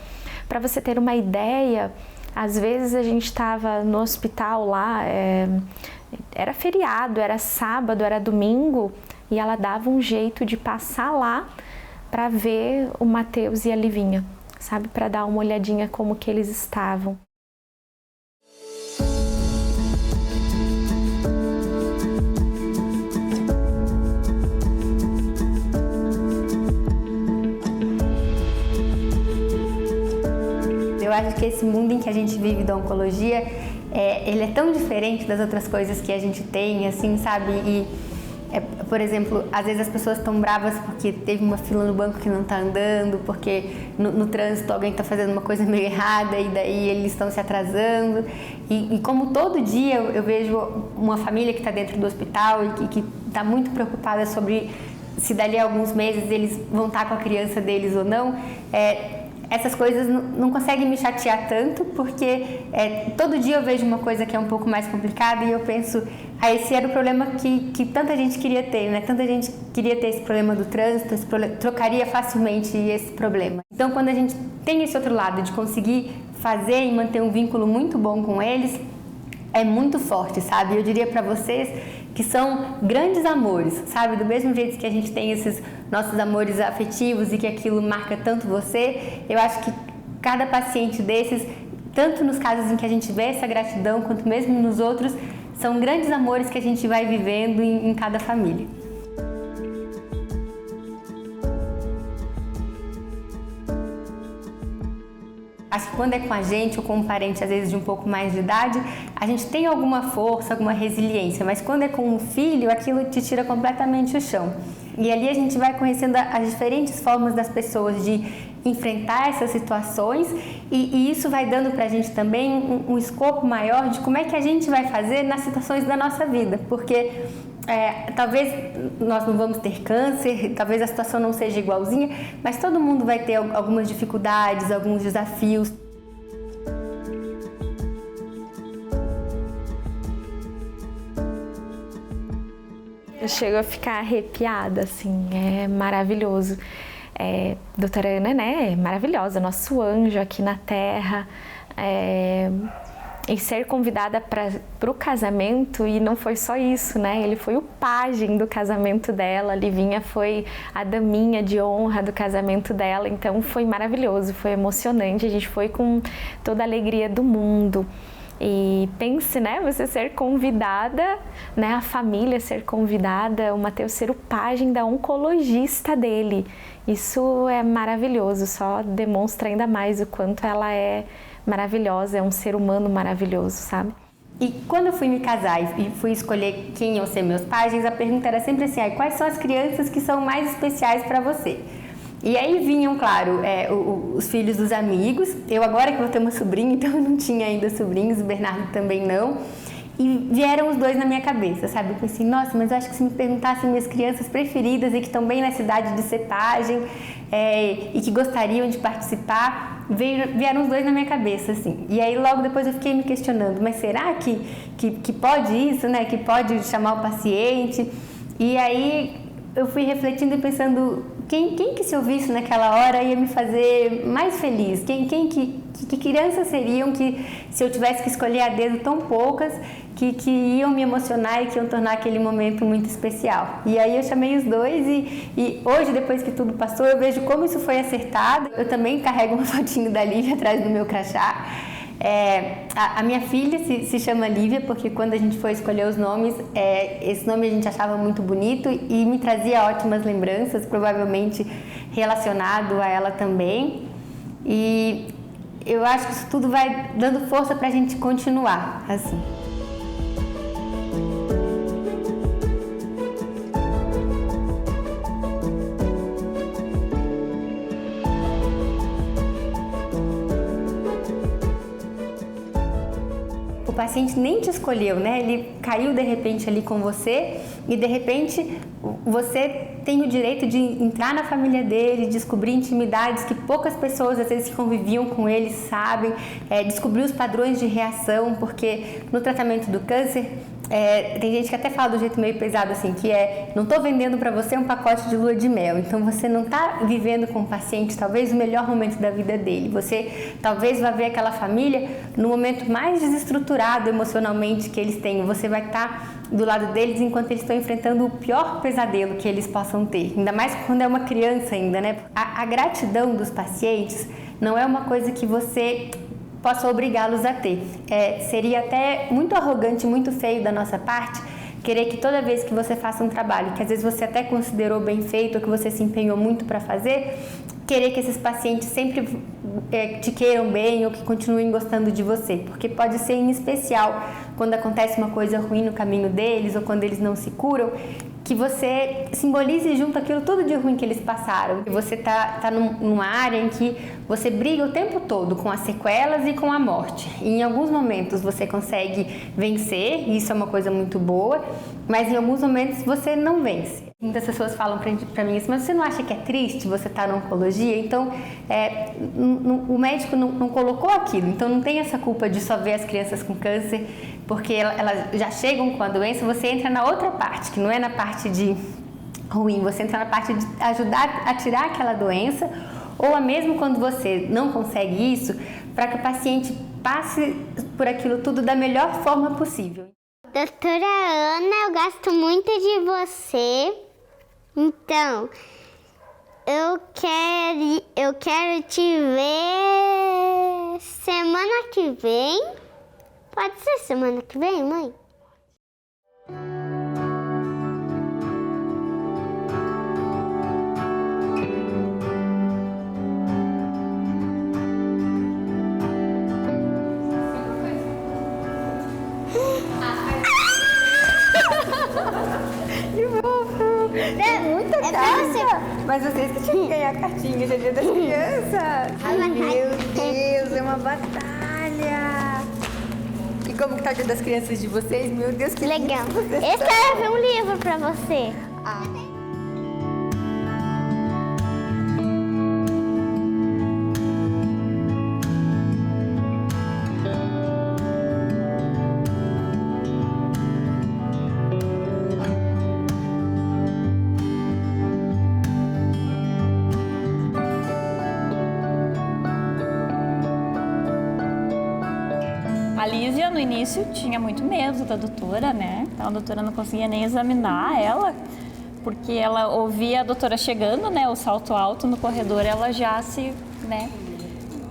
Para você ter uma ideia, às vezes a gente estava no hospital lá, era feriado, era sábado, era domingo, e ela dava um jeito de passar lá para ver o Matheus e a Livinha, sabe? Para dar uma olhadinha como que eles estavam. Eu acho que esse mundo em que a gente vive da oncologia, ele é tão diferente das outras coisas que a gente tem, assim, sabe? E, por exemplo, às vezes as pessoas estão bravas porque teve uma fila no banco que não está andando, porque no trânsito alguém está fazendo uma coisa meio errada e daí eles estão se atrasando. E como todo dia eu vejo uma família que está dentro do hospital e que está muito preocupada sobre se dali a alguns meses eles vão estar com a criança deles ou não, essas coisas não conseguem me chatear tanto, porque todo dia eu vejo uma coisa que é um pouco mais complicada e eu penso, esse era o problema que tanta gente queria ter, né? Tanta gente queria ter esse problema do trânsito, trocaria facilmente esse problema. Então, quando a gente tem esse outro lado de conseguir fazer e manter um vínculo muito bom com eles, é muito forte, sabe? Eu diria para vocês que são grandes amores, sabe? Do mesmo jeito que a gente tem esses nossos amores afetivos e que aquilo marca tanto você, eu acho que cada paciente desses, tanto nos casos em que a gente vê essa gratidão, quanto mesmo nos outros, são grandes amores que a gente vai vivendo em cada família. Acho que quando é com a gente ou com um parente, às vezes de um pouco mais de idade, a gente tem alguma força, alguma resiliência, mas quando é com um filho, aquilo te tira completamente o chão. E ali a gente vai conhecendo as diferentes formas das pessoas de enfrentar essas situações e isso vai dando pra gente também um escopo maior de como é que a gente vai fazer nas situações da nossa vida, porque talvez nós não vamos ter câncer, talvez a situação não seja igualzinha, mas todo mundo vai ter algumas dificuldades, alguns desafios. Eu chego a ficar arrepiada, assim, é maravilhoso. Doutora Ana, né, é maravilhosa, nosso anjo aqui na Terra. E ser convidada para o casamento, e não foi só isso, né? Ele foi o pajem do casamento dela, a Livinha foi a daminha de honra do casamento dela, então foi maravilhoso, foi emocionante, a gente foi com toda a alegria do mundo. E pense, né, você ser convidada, né, a família ser convidada, o Mateus ser o pajem da oncologista dele. Isso é maravilhoso, só demonstra ainda mais o quanto ela é maravilhosa, é um ser humano maravilhoso, sabe? E quando eu fui me casar e fui escolher quem iam ser meus pajens, a pergunta era sempre assim, quais são as crianças que são mais especiais para você? E aí vinham, claro, os filhos dos amigos. Eu agora que vou ter uma sobrinha, então eu não tinha ainda sobrinhos, o Bernardo também não. E vieram os dois na minha cabeça, sabe? Eu pensei, nossa, mas eu acho que se me perguntassem minhas crianças preferidas e que estão bem na cidade de ser pajem e que gostariam de participar, vieram os dois na minha cabeça, assim. E aí logo depois eu fiquei me questionando, mas será que pode isso, né? Que pode chamar o paciente? E aí eu fui refletindo e pensando, quem que se ouvisse naquela hora ia me fazer mais feliz? Que crianças seriam que, se eu tivesse que escolher a dedo, tão poucas, que iam me emocionar e que iam tornar aquele momento muito especial? E aí eu chamei os dois e hoje, depois que tudo passou, eu vejo como isso foi acertado. Eu também carrego uma fotinho da Lívia atrás do meu crachá. A minha filha se chama Lívia porque quando a gente foi escolher os nomes, esse nome a gente achava muito bonito e me trazia ótimas lembranças, provavelmente relacionado a ela também. E eu acho que isso tudo vai dando força para a gente continuar assim. O paciente nem te escolheu, né? Ele caiu de repente ali com você e de repente você tem o direito de entrar na família dele, descobrir intimidades que poucas pessoas às vezes que conviviam com ele sabem, descobrir os padrões de reação, porque no tratamento do câncer tem gente que até fala do jeito meio pesado assim, que não estou vendendo para você um pacote de lua de mel, então você não está vivendo com o paciente talvez o melhor momento da vida dele, você talvez vá ver aquela família no momento mais desestruturado emocionalmente que eles têm, você vai estar do lado deles enquanto eles estão enfrentando o pior pesadelo que eles possam ter, ainda mais quando é uma criança ainda, né? A gratidão dos pacientes não é uma coisa que você possa obrigá-los a ter. Seria até muito arrogante, muito feio da nossa parte querer que toda vez que você faça um trabalho que às vezes você até considerou bem feito ou que você se empenhou muito para fazer, querer que esses pacientes sempre te queiram bem ou que continuem gostando de você, porque pode ser em especial quando acontece uma coisa ruim no caminho deles ou quando eles não se curam, que você simbolize junto aquilo tudo de ruim que eles passaram. Que você tá numa área em que você briga o tempo todo com as sequelas e com a morte. E em alguns momentos você consegue vencer, e isso é uma coisa muito boa, mas em alguns momentos você não vence. Muitas pessoas falam pra mim assim, mas você não acha que é triste você estar na oncologia? Então, o médico não colocou aquilo, então não tem essa culpa de só ver as crianças com câncer, porque elas já chegam com a doença, você entra na outra parte, que não é na parte de ruim, você entra na parte de ajudar a tirar aquela doença, ou mesmo quando você não consegue isso, para que o paciente passe por aquilo tudo da melhor forma possível. Doutora Ana, eu gosto muito de você. Então, eu quero te ver semana que vem. Pode ser semana que vem, mãe? Muita carta! Mas vocês que tinham que ganhar cartinha de Dia das Crianças! Ai, meu Deus, é uma batalha! E como que tá o Dia das Crianças de vocês? Meu Deus, que legal! Escreve um livro pra você! A Lívia, no início, tinha muito medo da doutora, né? Então, a doutora não conseguia nem examinar ela, porque ela ouvia a doutora chegando, né? O salto alto no corredor, ela já se, né?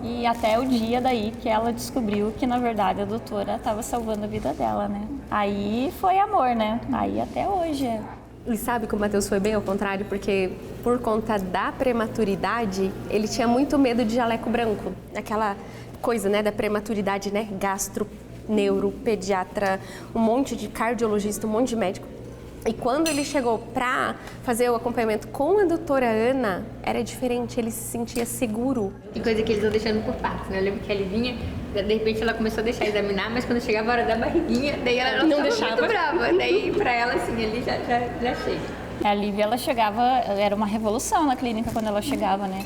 E até o dia daí que ela descobriu que, na verdade, a doutora estava salvando a vida dela, né? Aí foi amor, né? Aí até hoje é. E sabe que o Matheus foi bem ao contrário, porque por conta da prematuridade, ele tinha muito medo de jaleco branco. Aquela coisa, né, da prematuridade, né, gastro, neuro, pediatra, um monte de cardiologista, um monte de médico. E quando ele chegou para fazer o acompanhamento com a doutora Ana, era diferente, ele se sentia seguro. Que coisa que eles vão deixando por partes, né? Eu lembro que a Livinha, de repente ela começou a deixar examinar, mas quando chegava a hora da barriguinha, daí ela não deixava muito brava. Daí pra ela, assim, ali já chega. A Lívia, ela chegava, era uma revolução na clínica quando ela chegava, né?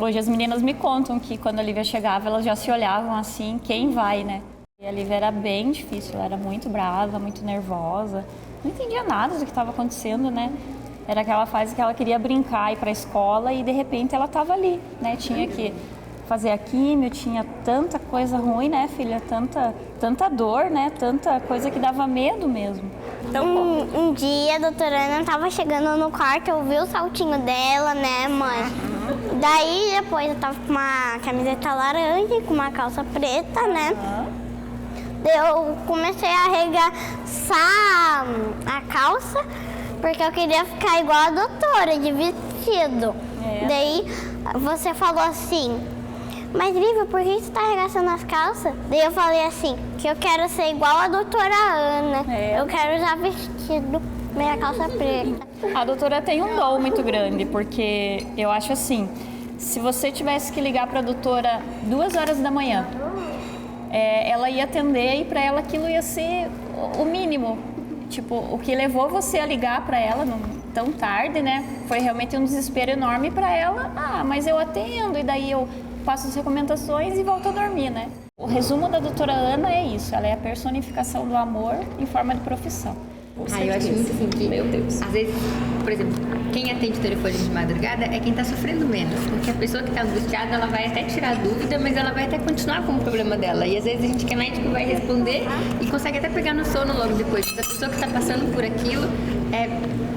Hoje as meninas me contam que quando a Lívia chegava, elas já se olhavam assim, quem vai, né? E a Lívia era bem difícil, ela era muito brava, muito nervosa, não entendia nada do que estava acontecendo, né? Era aquela fase que ela queria brincar, ir para a escola e de repente ela estava ali, né? Tinha que fazer a químio, tinha tanta coisa ruim, né, filha? Tanta dor, né? Tanta coisa que dava medo mesmo. Então, um dia a doutora Ana estava chegando no quarto, eu vi o saltinho dela, né, mãe? Daí depois eu tava com uma camiseta laranja e com uma calça preta, né? Daí eu comecei a arregaçar a calça, porque eu queria ficar igual a doutora, de vestido. Daí você falou assim, mas Lívia, por que você tá arregaçando as calças? Daí eu falei assim, que eu quero ser igual a doutora Ana. Eu quero usar vestido, meia calça preta. A doutora tem um dom muito grande, porque eu acho assim, se você tivesse que ligar para a doutora 2 horas da manhã, ela ia atender e para ela aquilo ia ser o mínimo. Tipo, o que levou você a ligar para ela tão tarde, né? Foi realmente um desespero enorme para ela. Ah, mas eu atendo e daí eu faço as recomendações e volto a dormir, né? O resumo da doutora Ana é isso, ela é a personificação do amor em forma de profissão. Eu acho muito assim que, meu Deus, às vezes, por exemplo, quem atende telefone de madrugada é quem tá sofrendo menos, porque a pessoa que tá angustiada, ela vai até tirar dúvida, mas ela vai até continuar com o problema dela, e às vezes a gente que é médico vai responder e consegue até pegar no sono logo depois. A pessoa que tá passando por aquilo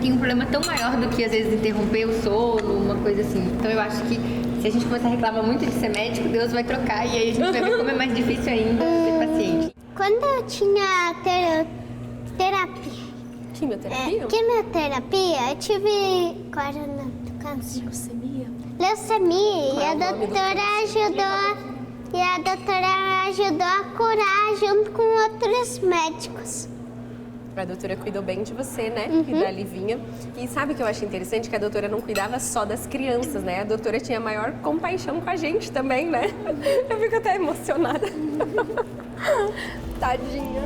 tem um problema tão maior do que às vezes interromper o sono, uma coisa assim. Então eu acho que se a gente começar a reclamar muito de ser médico, Deus vai trocar e aí a gente vai ver como é mais difícil ainda ser paciente. Quando eu tinha terapia, quimioterapia, eu tive câncer. Leucemia. E a doutora ajudou a curar junto com outros médicos. A doutora cuidou bem de você, né? E da Livinha. E sabe o que eu acho interessante? Que a doutora não cuidava só das crianças, né? A doutora tinha maior compaixão com a gente também, né? Eu fico até emocionada. Tadinha.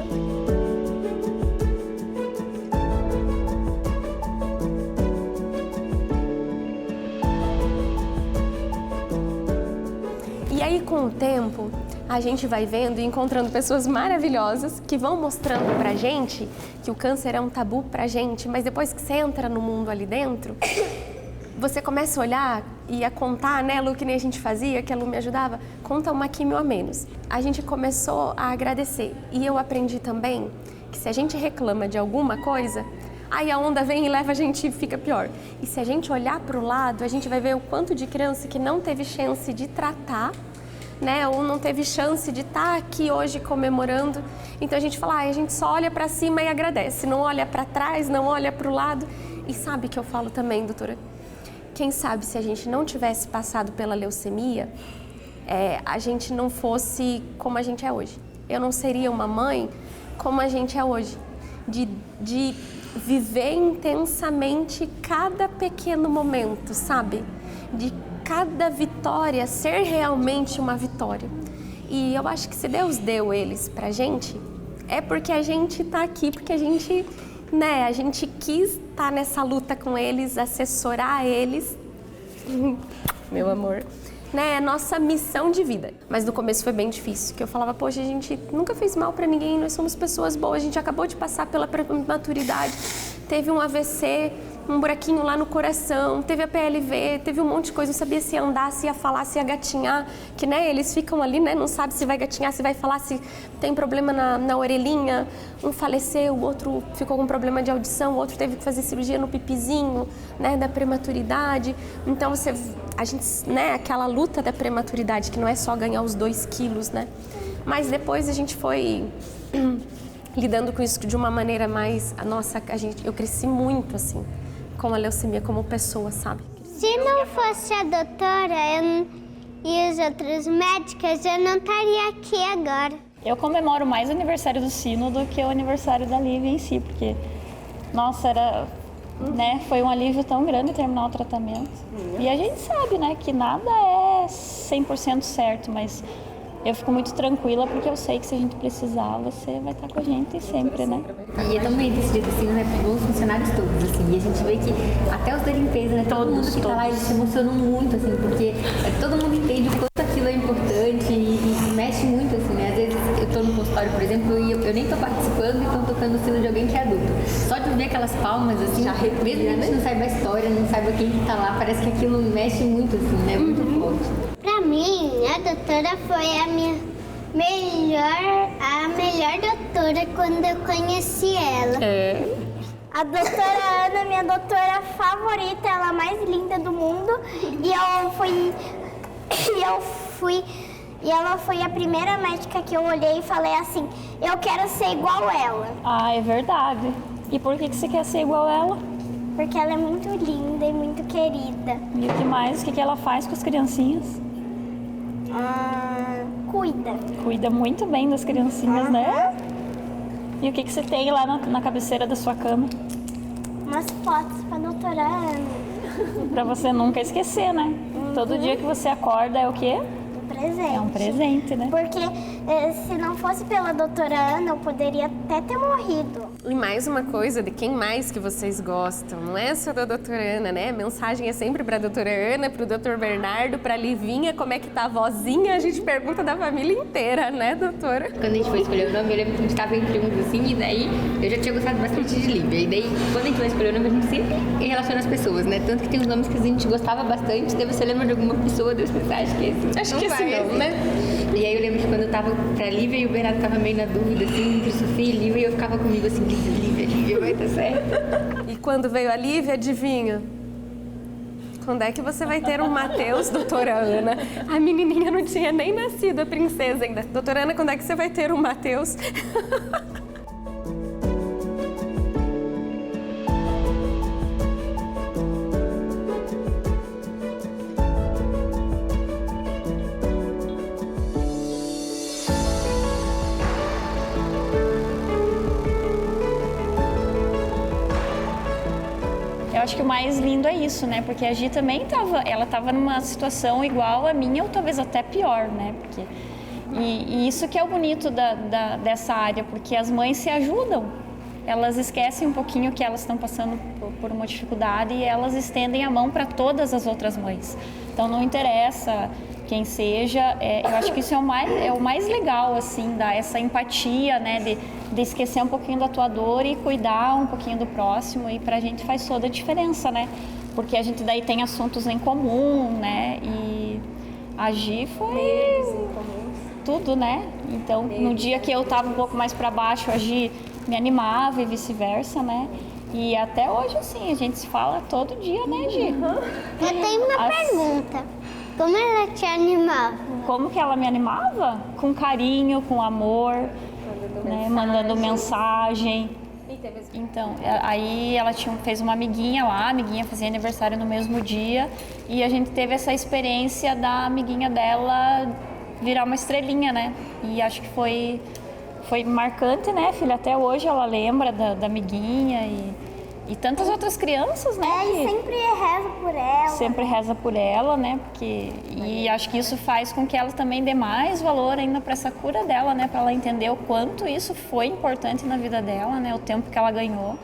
E aí, com o tempo, a gente vai vendo e encontrando pessoas maravilhosas que vão mostrando pra gente que o câncer é um tabu pra gente, mas depois que você entra no mundo ali dentro, você começa a olhar e a contar, né, Lu, que nem a gente fazia, que a Lu me ajudava, conta uma químio a menos. A gente começou a agradecer e eu aprendi também que se a gente reclama de alguma coisa, aí a onda vem e leva a gente e fica pior. E se a gente olhar para o lado, a gente vai ver o quanto de criança que não teve chance de tratar, né, ou não teve chance de estar aqui hoje comemorando. Então a gente fala, a gente só olha para cima e agradece, não olha para trás, não olha para o lado. E sabe que eu falo também, doutora? Quem sabe se a gente não tivesse passado pela leucemia, a gente não fosse como a gente é hoje. Eu não seria uma mãe como a gente é hoje, de viver intensamente cada pequeno momento, sabe? De cada vitória ser realmente uma vitória. E eu acho que se Deus deu eles pra gente, é porque a gente tá aqui, porque a gente, né, a gente quis estar nessa luta com eles, assessorar eles, meu amor, né, é nossa missão de vida. Mas no começo foi bem difícil, que eu falava, poxa, a gente nunca fez mal pra ninguém, nós somos pessoas boas, a gente acabou de passar pela maturidade, teve um AVC, um buraquinho lá no coração, teve a PLV, teve um monte de coisa, não sabia se ia andar, se ia falar, se ia gatinhar, que, né, eles ficam ali, né, não sabe se vai gatinhar, se vai falar, se tem problema na orelhinha, um faleceu, o outro ficou com problema de audição, o outro teve que fazer cirurgia no pipizinho, né, da prematuridade. Então a gente, né, aquela luta da prematuridade, que não é só ganhar os 2 quilos, né, mas depois a gente foi lidando com isso de uma maneira mais, eu cresci muito, assim, com a leucemia como pessoa, sabe? Se não fosse a doutora e as outras médicas, eu não estaria aqui agora. Eu comemoro mais o aniversário do Sino do que o aniversário da Lívia em si, porque, nossa, né, foi um alívio tão grande terminar o tratamento. E a gente sabe, né, que nada é 100% certo, mas eu fico muito tranquila porque eu sei que se a gente precisar, você vai estar com a gente sempre, né? E é tão bem decidido assim, né? Os funcionários todos, assim. E a gente vê que até os da limpeza, né? Todo mundo que tá lá, eles se emocionam muito, assim, porque todo mundo entende o quanto aquilo é importante e mexe muito, assim, né? Às vezes eu tô no consultório, por exemplo, e eu nem tô participando e estão tocando o sino de alguém que é adulto. Só de ver aquelas palmas, assim, mesmo que a gente não saiba a história, não saiba quem que tá lá, parece que aquilo mexe muito, assim, né? Muito forte. Pra mim, a doutora foi a melhor doutora quando eu conheci ela. A doutora Ana, minha doutora favorita, ela é a mais linda do mundo. E ela foi a primeira médica que eu olhei e falei assim, eu quero ser igual ela. Ah, é verdade. E por que você quer ser igual ela? Porque ela é muito linda e muito querida. E o que mais? O que ela faz com as criancinhas? Cuida. Cuida muito bem das criancinhas, né? E o que você tem lá na cabeceira da sua cama? Umas fotos pra doutora Ana. Pra você nunca esquecer, né? Todo dia que você acorda é o quê? Um presente. É um presente, né? Porque se não fosse pela doutora Ana, eu poderia até ter morrido. E mais uma coisa, de quem mais que vocês gostam, não é só da doutora Ana, né? A mensagem é sempre pra doutora Ana, pro doutor Bernardo, pra Livinha, como é que tá a vozinha, a gente pergunta da família inteira, né, doutora? Quando a gente foi escolher o nome, eu lembro que a gente tava entre uns assim, e daí eu já tinha gostado bastante de Lívia. E daí, quando a gente vai escolher o nome, a gente sempre relaciona as pessoas, né? Tanto que tem uns nomes que a gente gostava bastante, daí você lembra de alguma pessoa, daí você acha que esse acho que esse não, né? E aí eu lembro que quando eu tava pra Lívia e o Bernardo tava meio na dúvida, assim, entre Sofia e Lívia, e eu ficava comigo assim, Lívia vai dar certo. E quando veio a Lívia, adivinha? Quando é que você vai ter um Mateus, doutora Ana? A menininha não tinha nem nascido, a princesa ainda. Doutora Ana, quando é que você vai ter um Mateus? acho que o mais lindo é isso, né? Porque a Gi também estava numa situação igual a minha, ou talvez até pior, né? E isso que é o bonito dessa área, porque as mães se ajudam. Elas esquecem um pouquinho que elas estão passando por uma dificuldade e elas estendem a mão para todas as outras mães. Então não interessa quem seja, eu acho que isso é o mais legal, assim, essa empatia, né, de esquecer um pouquinho da tua dor e cuidar um pouquinho do próximo, e pra gente faz toda a diferença, né, porque a gente daí tem assuntos em comum, né, e a Gi foi tudo, né, então no dia que eu tava um pouco mais para baixo, a Gi me animava e vice-versa, né, e até hoje, assim, a gente se fala todo dia, né, Gi? Eu tenho uma pergunta. Como ela te animava? Como que ela me animava? Com carinho, com amor, né? Mandando mensagem. Então, aí ela fez uma amiguinha lá, a amiguinha fazia aniversário no mesmo dia, e a gente teve essa experiência da amiguinha dela virar uma estrelinha, né? E acho que foi marcante, né, filha? Até hoje ela lembra da amiguinha e tantas outras crianças, né? E sempre reza por ela. Sempre reza por ela, né? E acho que isso faz com que ela também dê mais valor ainda para essa cura dela, né? Para ela entender o quanto isso foi importante na vida dela, né? O tempo que ela ganhou.